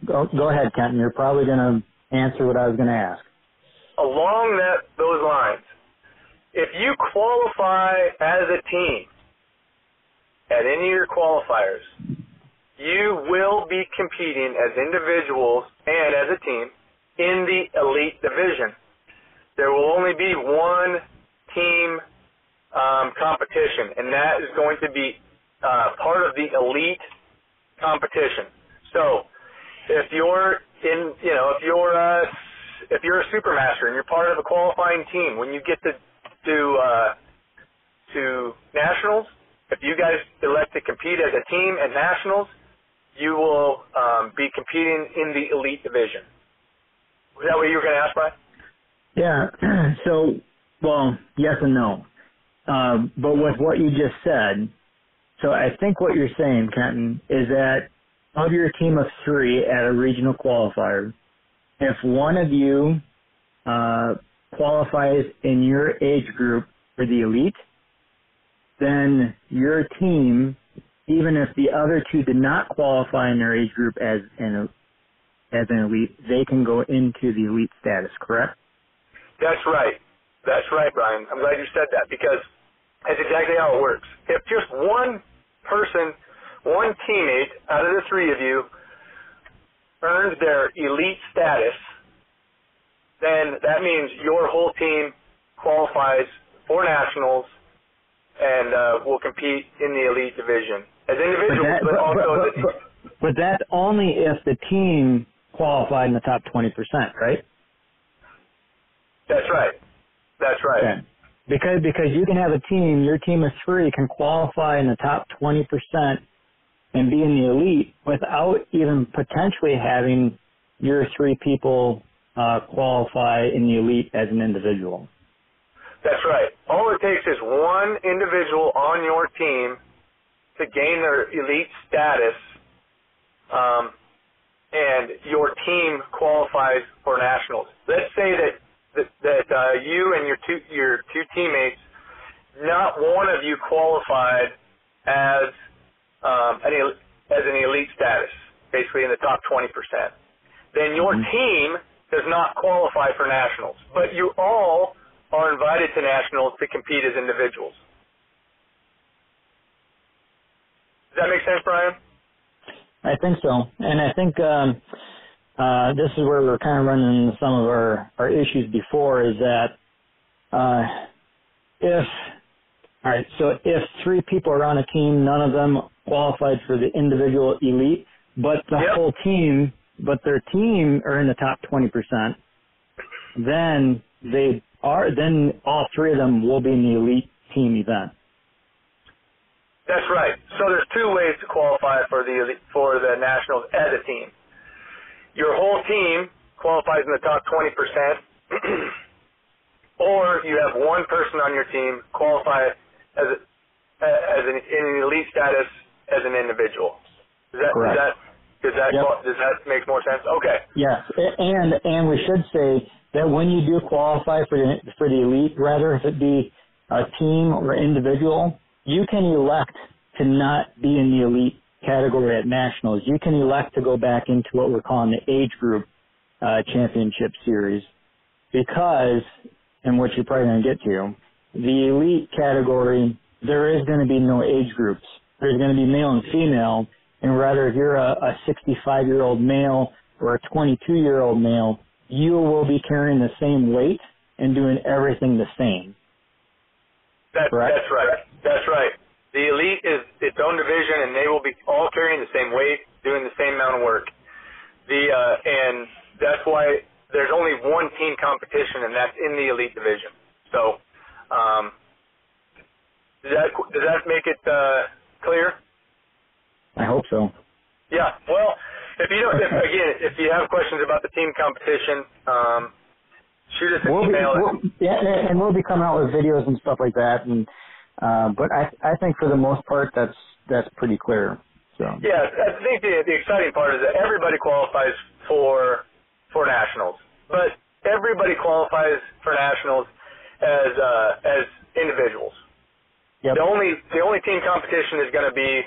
go ahead, Kenton. You're probably going to answer what I was going to ask. Along those lines, if you qualify as a team at any of your qualifiers, you will be competing as individuals and as a team in the elite division. There will only be one team competition, and that is going to be part of the elite competition. So, if you're a supermaster and you're part of a qualifying team, when you get to nationals, if you guys elect to compete as a team at nationals, you will be competing in the elite division. Was that what you were going to ask, Brian? Yeah. So, well, yes and no. But with what you just said, so I think what you're saying, Kenton, is that of your team of 3 at a regional qualifier, if one of you qualifies in your age group for the elite, then your team, even if the other 2 did not qualify in their age group as an elite, they can go into the elite status, correct? That's right. That's right, Brian. I'm glad you said that, because that's exactly how it works. If just one person, one teammate out of the 3 of you earns their elite status, then that means your whole team qualifies for nationals and will compete in the elite division as individuals, but also as a team. But that's only if the team qualified in the top 20%, right? That's right. That's right. Okay. Because you can have a team, your team of 3 can qualify in the top 20% and be in the elite without even potentially having your 3 people qualify in the elite as an individual. That's right. All it takes is one individual on your team to gain their elite status, and your team qualifies for nationals. Let's say that you and your two teammates, not one of you qualified as an elite status, basically in the top 20%. Then your team does not qualify for nationals, but you all are invited to nationals to compete as individuals. Does that make sense, Brian? I think so. And I think this is where we're kind of running into some of our issues before, is that if 3 people are on a team, none of them qualified for the individual elite, but the whole team, but their team are in the top 20%, then all 3 of them will be in the elite team event. That's right. So there's 2 ways to qualify for the nationals as a team. Your whole team qualifies in the top 20%, or you have one person on your team qualify in an elite status as an individual. Does that make more sense? Okay. Yes, and we should say that when you do qualify for the elite, rather if it be a team or individual, you can elect to not be in the elite category at nationals. You can elect to go back into what we're calling the age group championship series, because, and what you're probably going to get to, the elite category, there is going to be no age groups. There's going to be male and female, and rather if you're a 65-year-old male or a 22-year-old male, you will be carrying the same weight and doing everything the same. That's right. That's right. The elite is its own division, and they will be all carrying the same weight, doing the same amount of work. And that's why there's only one team competition, and that's in the elite division. So, does that make it clear? I hope so. Yeah. Well, if you have questions about the team competition, shoot us an email. And we'll be coming out with videos and stuff like that. And but I think for the most part that's pretty clear. So yeah, I think the exciting part is that everybody qualifies for nationals, but everybody qualifies for nationals as individuals. yep. The only team competition is going to be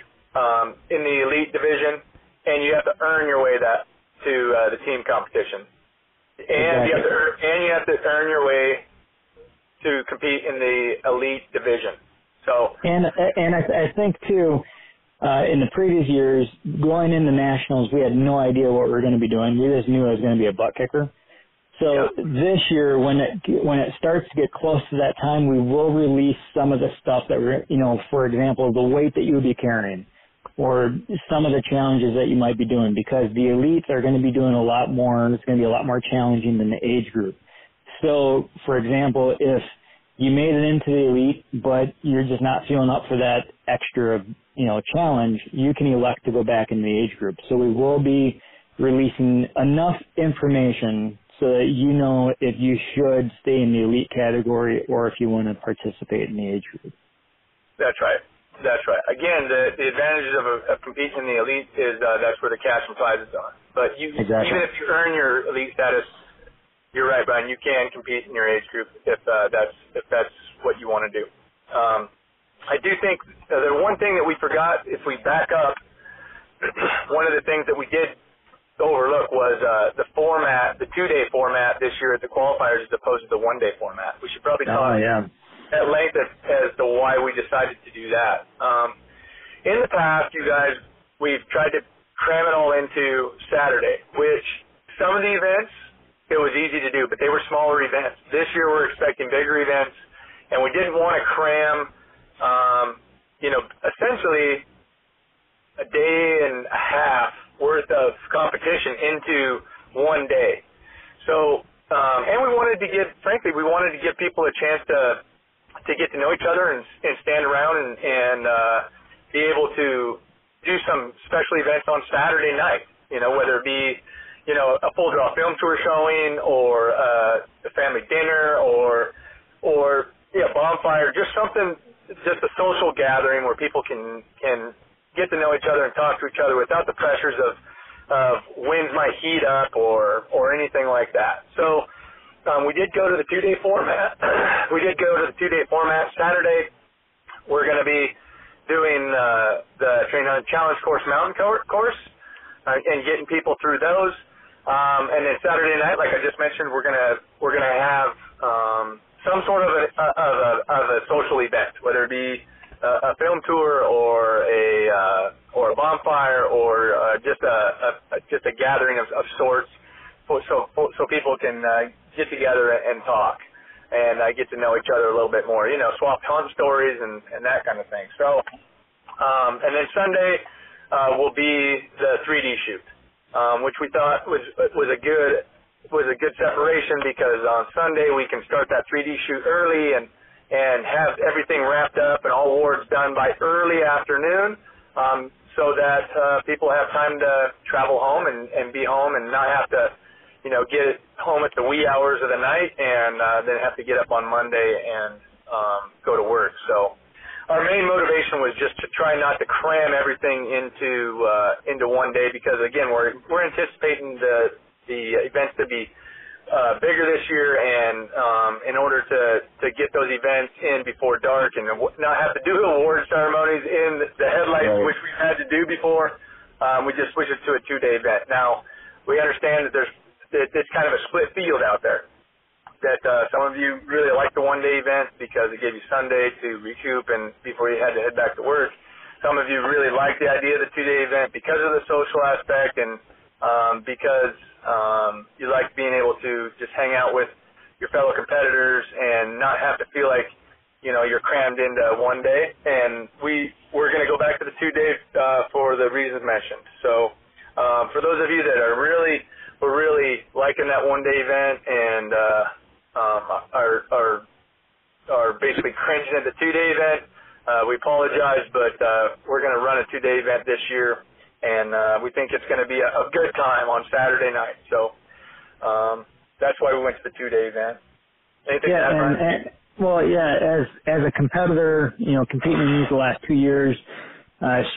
in the elite division, and you have to earn your way to the team competition, and exactly. you have to earn your way to compete in the elite division. So and I think too, in the previous years, going into nationals, we had no idea what we were going to be doing. We just knew I was going to be a butt kicker. So this year, when it starts to get close to that time, we will release some of the stuff that we're, for example, the weight that you would be carrying, or some of the challenges that you might be doing, because the elites are going to be doing a lot more, and it's going to be a lot more challenging than the age group. So, for example, if you made it into the elite, but you're just not feeling up for that extra, challenge, you can elect to go back in the age group. So we will be releasing enough information so that you know if you should stay in the elite category or if you want to participate in the age group. That's right. Again, the advantages of competing in the elite is that's where the cash and prizes are. But Exactly. even if you earn your elite status, you're right, Brian. You can compete in your age group if that's what you want to do. I do think the one thing that we forgot, if we back up, one of the things that we did overlook was the format, the 2-day format this year at the qualifiers as opposed to the 1-day format. We should probably talk at length as to why we decided to do that. In the past, you guys, we've tried to cram it all into Saturday, which some of the events, it was easy to do, but they were smaller events. This year we're expecting bigger events, and we didn't want to cram, essentially a day and a half worth of competition into one day. So, and we wanted to give people a chance to get to know each other and stand around and be able to do some special events on Saturday night, whether it be a full draw film tour showing or a family dinner or bonfire, just a social gathering where people can get to know each other and talk to each other without the pressures of winds might heat up or anything like that. So we did go to the 2-day format. Saturday, we're going to be doing the Train Hunt Challenge Course mountain course and getting people through those. And then Saturday night, like I just mentioned, we're gonna have some sort of a social event, whether it be a film tour or a bonfire or just a gathering of sorts, so people can get together and talk and get to know each other a little bit more. Swap hunt stories and that kind of thing. So, and then Sunday will be the 3D shoot. Which we thought was a good separation, because on Sunday we can start that 3D shoot early and have everything wrapped up and all awards done by early afternoon, so that people have time to travel home and be home and not have to get home at the wee hours of the night and then have to get up on Monday and go to work. So our main motivation was just to try not to cram everything into one day, because again we're anticipating the events to be bigger this year, and in order to get those events in before dark and not have to do award ceremonies in the headlights, right, which we've had to do before, we just switched it to a 2-day event. Now we understand that it's kind of a split field out there. That some of you really like the 1-day event because it gave you Sunday to recoup and before you had to head back to work. Some of you really like the idea of the 2-day event because of the social aspect and because you like being able to just hang out with your fellow competitors and not have to feel like you're crammed into one day. And we're going to go back to the 2-day for the reasons mentioned. So for those of you that are really liking that 1-day event and are basically cringing at the 2-day event, we apologize, but we're going to run a 2-day event this year, and we think it's going to be a good time on Saturday night. So that's why we went to the 2-day event. Anything to add, Brian? Well, yeah, as a competitor, competing in these the last 2 years,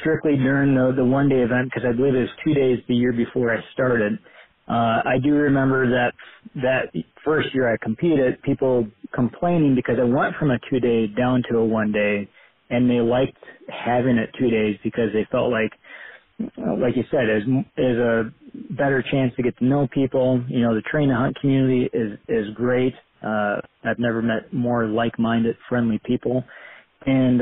strictly during the one-day event, because I believe it was 2 days the year before I started. I do remember that first year I competed, people complaining because I went from a 2-day down to a 1-day, and they liked having it 2 days because they felt like you said, is a better chance to get to know people. You know, the train to hunt community is great. I've never met more like-minded, friendly people, and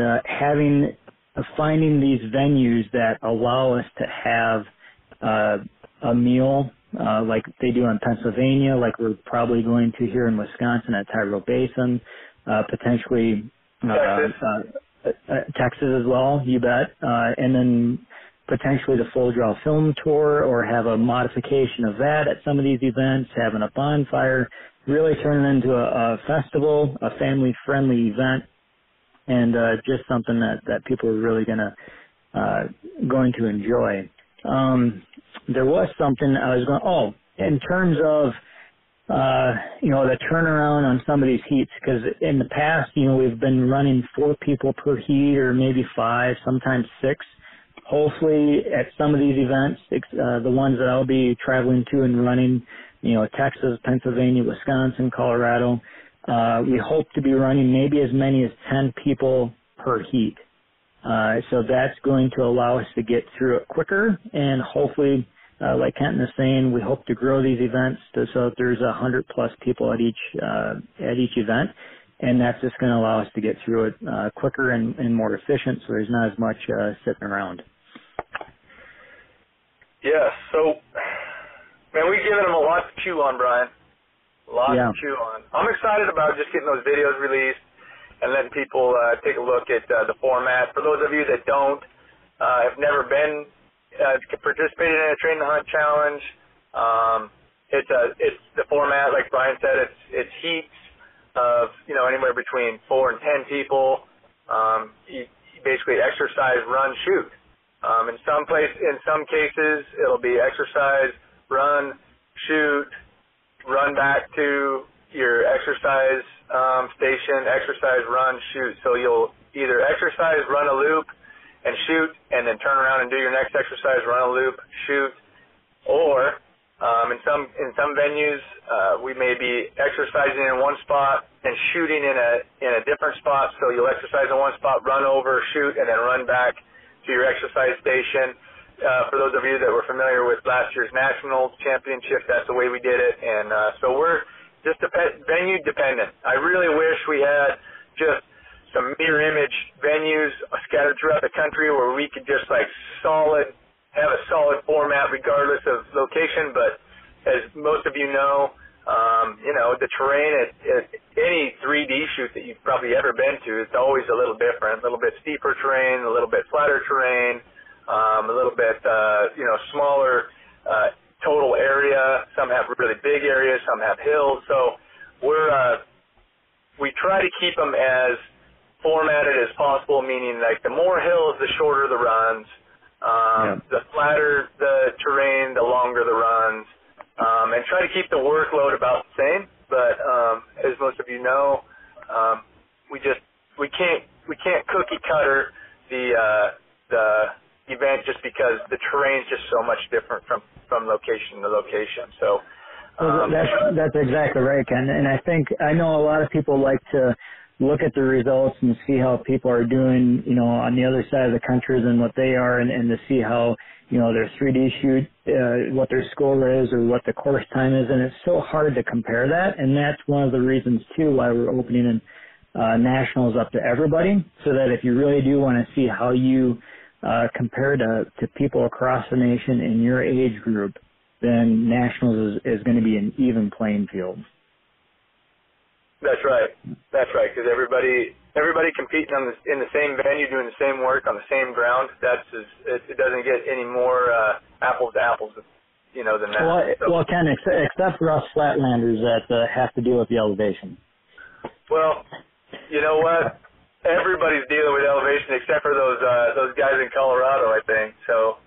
finding these venues that allow us to have a meal like they do in Pennsylvania, like we're probably going to here in Wisconsin at Tyrrell Basin, potentially Texas as well, you bet, and then potentially the full draw film tour, or have a modification of that at some of these events, having a bonfire, really turn it into a festival, a family-friendly event, and just something that people are really going to enjoy. There was something I was going, in terms of, the turnaround on some of these heats, because in the past, we've been running 4 people per heat, or maybe 5, sometimes 6. Hopefully at some of these events, the ones that I'll be traveling to and running, Texas, Pennsylvania, Wisconsin, Colorado, we hope to be running maybe as many as 10 people per heat. So that's going to allow us to get through it quicker, and hopefully, like Kenton is saying, we hope to grow these events so that there's 100+ people at each event, and that's just going to allow us to get through it quicker and more efficient, so there's not as much sitting around. Yeah, so, man, we've given them a lot to chew on, Brian. A lot to chew on. I'm excited about just getting those videos released and letting people take a look at the format. For those of you that have never been participated in a Train to Hunt challenge, it's the format, like Brian said, it's heats of, anywhere between 4 and 10 people. You basically exercise, run, shoot. In some cases, it'll be exercise, run, shoot, run back to your exercise station, exercise, run, shoot. So you'll either exercise, run a loop, and shoot, and then turn around and do your next exercise, run a loop, shoot. Or in some venues, we may be exercising in one spot and shooting in a different spot. So you'll exercise in one spot, run over, shoot, and then run back to your exercise station. For those of you that were familiar with last year's national championship, that's the way we did it. And so we're just venue dependent. I really wish we had just some mirror image venues scattered throughout the country where we could just have a solid format regardless of location. But as most of you know, the terrain at any 3D shoot that you've probably ever been to, it's always a little different, a little bit steeper terrain, a little bit flatter terrain, a little bit, smaller total area. Some have really big areas, some have hills. So we try to keep them as formatted as possible, meaning like the more hills, the shorter the runs, the flatter the terrain, the longer the runs. And try to keep the workload about the same, but as most of you know, we can't cookie cutter the event just because the terrain's just so much different from location to location. So that's exactly right, Ken. And I know a lot of people like to look at the results and see how people are doing, on the other side of the country than what they are, and to see how, their 3D shoot, what their score is or what the course time is. And it's so hard to compare that. And that's one of the reasons, too, why we're opening nationals up to everybody, so that if you really do want to see how you compare to people across the nation in your age group, then nationals is going to be an even playing field. That's right, because everybody competing in the same venue, doing the same work on the same ground. It doesn't get any more apples to apples, than that. Well, Ken, except for us flatlanders that have to deal with the elevation. Well, you know what? Everybody's dealing with elevation except for those guys in Colorado, I think. So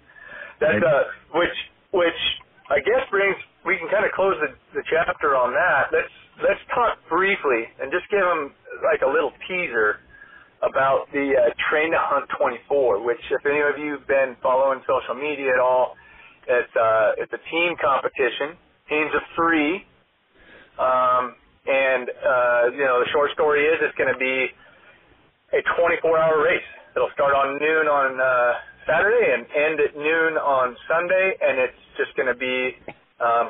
that's which I guess we can kind of close the chapter on that. Let's talk briefly and just give them like a little teaser about the Train to Hunt 24, which if any of you have been following social media at all, it's a team competition, teams of 3, and the short story is it's going to be a 24-hour race. It'll start on noon on Saturday and end at noon on Sunday, and it's just going to be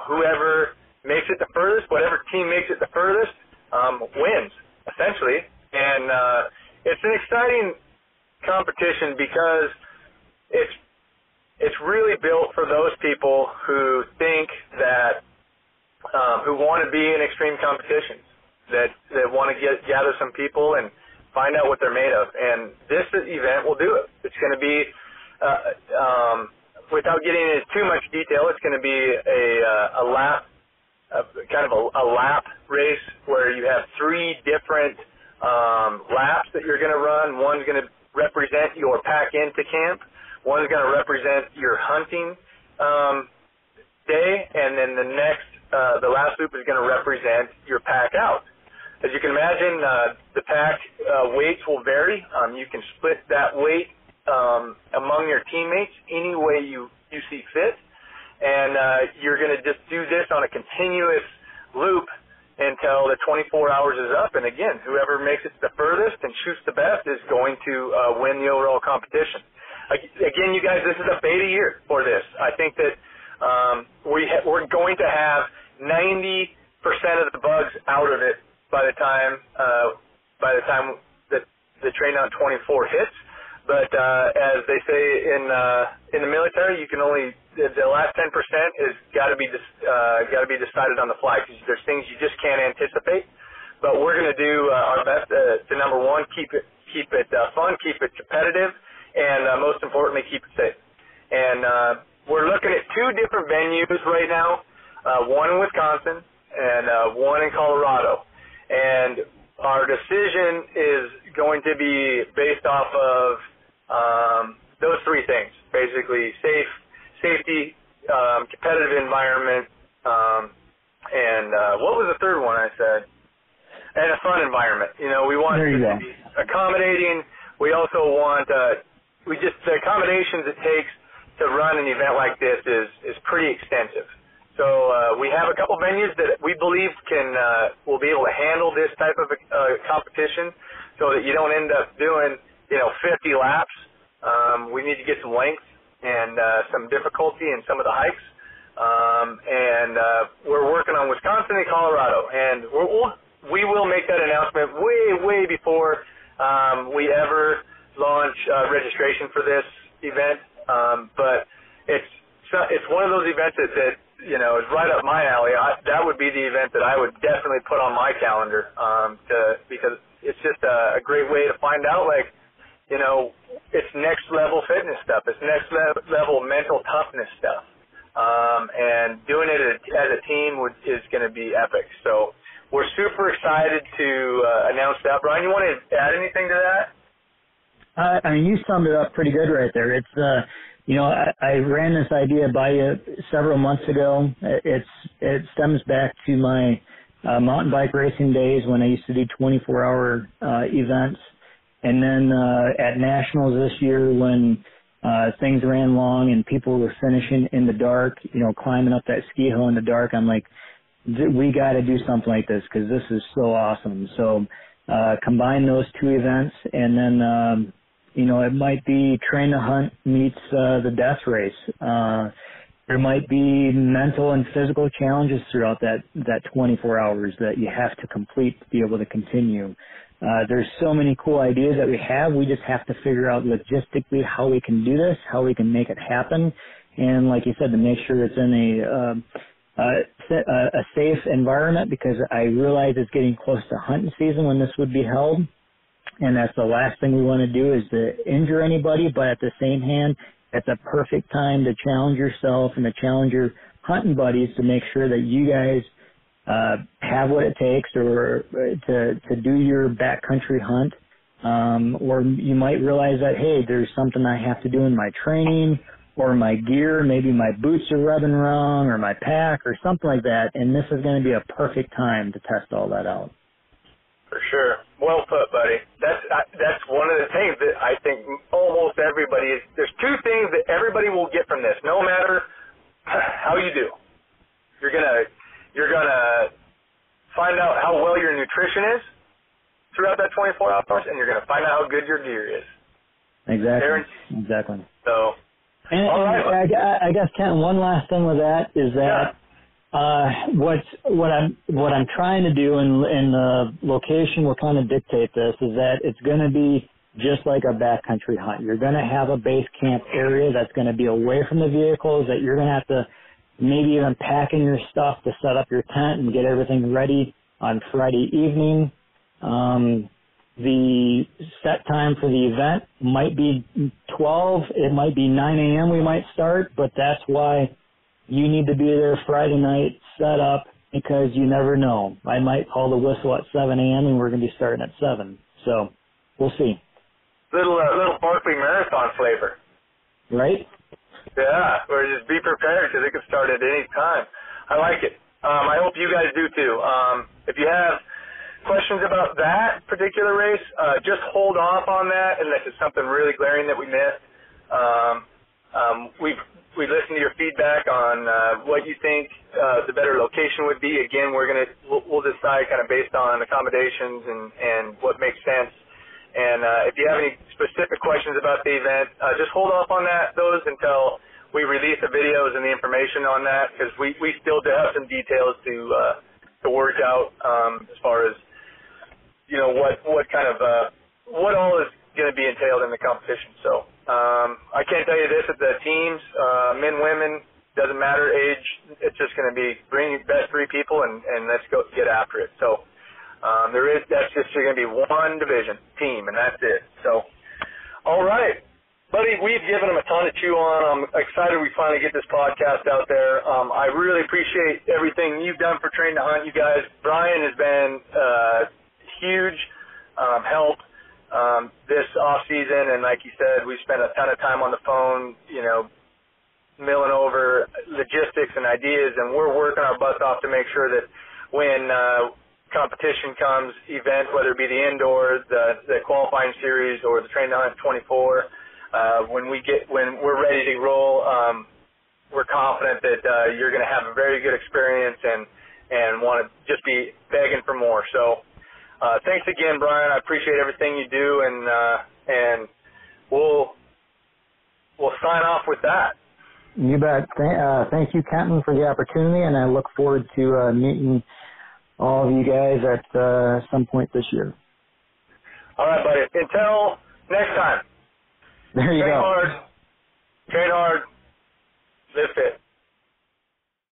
whoever makes it the furthest, whatever team makes it the furthest, wins, essentially. And it's an exciting competition because it's really built for those people who think that who want to be in extreme competitions, that want to gather some people and find out what they're made of. And this event will do it. It's going to be, without getting into too much detail, it's going to be a lap, kind of a lap race where you have 3 different laps that you're going to run. One's going to represent your pack into camp. One's going to represent your hunting day, and then the last loop is going to represent your pack out. As you can imagine, the pack weights will vary. You can split that weight among your teammates any way you see fit, and you're going to just do this on a continuous loop until the 24 hours is up. And again, whoever makes it the furthest and shoots the best is going to win the overall competition. Again, you guys, this is a beta year for this. I think that we're going to have 90% of the bugs out of it by the time that the Train Out 24 hits. But as they say in the military, you can only the last 10% is got to be decided on the fly, because there's things you just can't anticipate. But we're going to do our best to number one, keep it fun, keep it competitive, and most importantly, keep it safe. And we're looking at 2 different venues right now, one in Wisconsin and one in Colorado. And our decision is going to be based off of those 3 things, basically safety, competitive environment, and what was the third one I said? And a fun environment. We want it to be accommodating. We also want the accommodations it takes to run an event like this is pretty extensive. So we have a couple venues that we believe will be able to handle this type of competition, so that you don't end up doing 50 laps. We need to get some length and some difficulty in some of the hikes, and we're working on Wisconsin and Colorado, and we will make that announcement way before we ever launch registration for this event. But it's one of those events that is right up my alley. That would be the event that I would definitely put on my calendar, because it's just a great way to find out, it's next level fitness stuff. It's next level mental toughness stuff. And doing it as a team is going to be epic. So we're super excited to announce that. Brian, you want to add anything to that? You summed it up pretty good right there. It's I ran this idea by you several months ago. It stems back to my mountain bike racing days when I used to do 24-hour events. And then at Nationals this year, when things ran long and people were finishing in the dark, climbing up that ski hill in the dark, I'm like, we got to do something like this because this is so awesome. So combine those 2 events, and then it might be Train to Hunt meets the death race. There might be mental and physical challenges throughout that 24 hours that you have to complete to be able to continue. There's so many cool ideas that we have. We just have to figure out logistically how we can do this, how we can make it happen, and like you said, to make sure it's in a safe environment, because I realize it's getting close to hunting season when this would be held. And that's the last thing we want to do, is to injure anybody, but at the same hand, it's a perfect time to challenge yourself and to challenge your hunting buddies to make sure that you guys have what it takes or to do your backcountry hunt. Or you might realize that, hey, there's something I have to do in my training or my gear, maybe my boots are rubbing wrong or my pack or something like that, and this is going to be a perfect time to test all that out. For sure. Well put, buddy. That's one of the things that I think almost everybody is. There's two things that everybody will get from this, no matter how you do. You're gonna find out how well your nutrition is throughout that 24 hours, and you're gonna find out how good your gear is. Exactly. Exactly. So, and I guess, Kenton, one last thing with that is that what I'm trying to do, and the location will kind of dictate this, is that it's going to be just like a backcountry hunt. You're going to have a base camp area that's going to be away from the vehicles, that you're going to have to maybe even pack in your stuff to set up your tent and get everything ready on Friday evening. The set time for the event might be 12. It might be 9 a.m. we might start, but that's why you need to be there Friday night, set up, because you never know. I might call the whistle at 7 a.m. and we're going to be starting at 7. So we'll see. Little Barkley Marathon flavor. Right? Yeah, or just be prepared because it can start at any time. I like it. I hope you guys do too. If you have questions about that particular race, just hold off on that unless it's something really glaring that we missed. We listened to your feedback on what you think the better location would be. Again, we'll decide kind of based on accommodations and what makes sense. And if you have any specific questions about the event, just hold off on those until we release the videos and the information on that, because we still do have some details to work out as far as what kind of what all is going to be entailed in the competition. So I can't tell you this at the teams, men, women, doesn't matter age. It's just going to be bring the best 3 people and let's go get after it. So that's just going to be one division team, and that's it. So all right, buddy, we've given them a ton to chew on. I'm excited we finally get this podcast out there. I really appreciate everything you've done for Train to Hunt, you guys. Brian has been huge help this off season, and like you said, we spent a ton of time on the phone, milling over logistics and ideas, and we're working our butts off to make sure that when competition comes, event, whether it be the indoor, the qualifying series, or the Train to Hunt 24, when we're ready to roll, we're confident that you're going to have a very good experience and want to just be begging for more. So thanks again, Brian. I appreciate everything you do, and we'll sign off with that. You bet. Thank you, Kenton, for the opportunity, and I look forward to meeting all of you guys at some point this year. All right, buddy. Until next time. There you go. Train hard, live fit.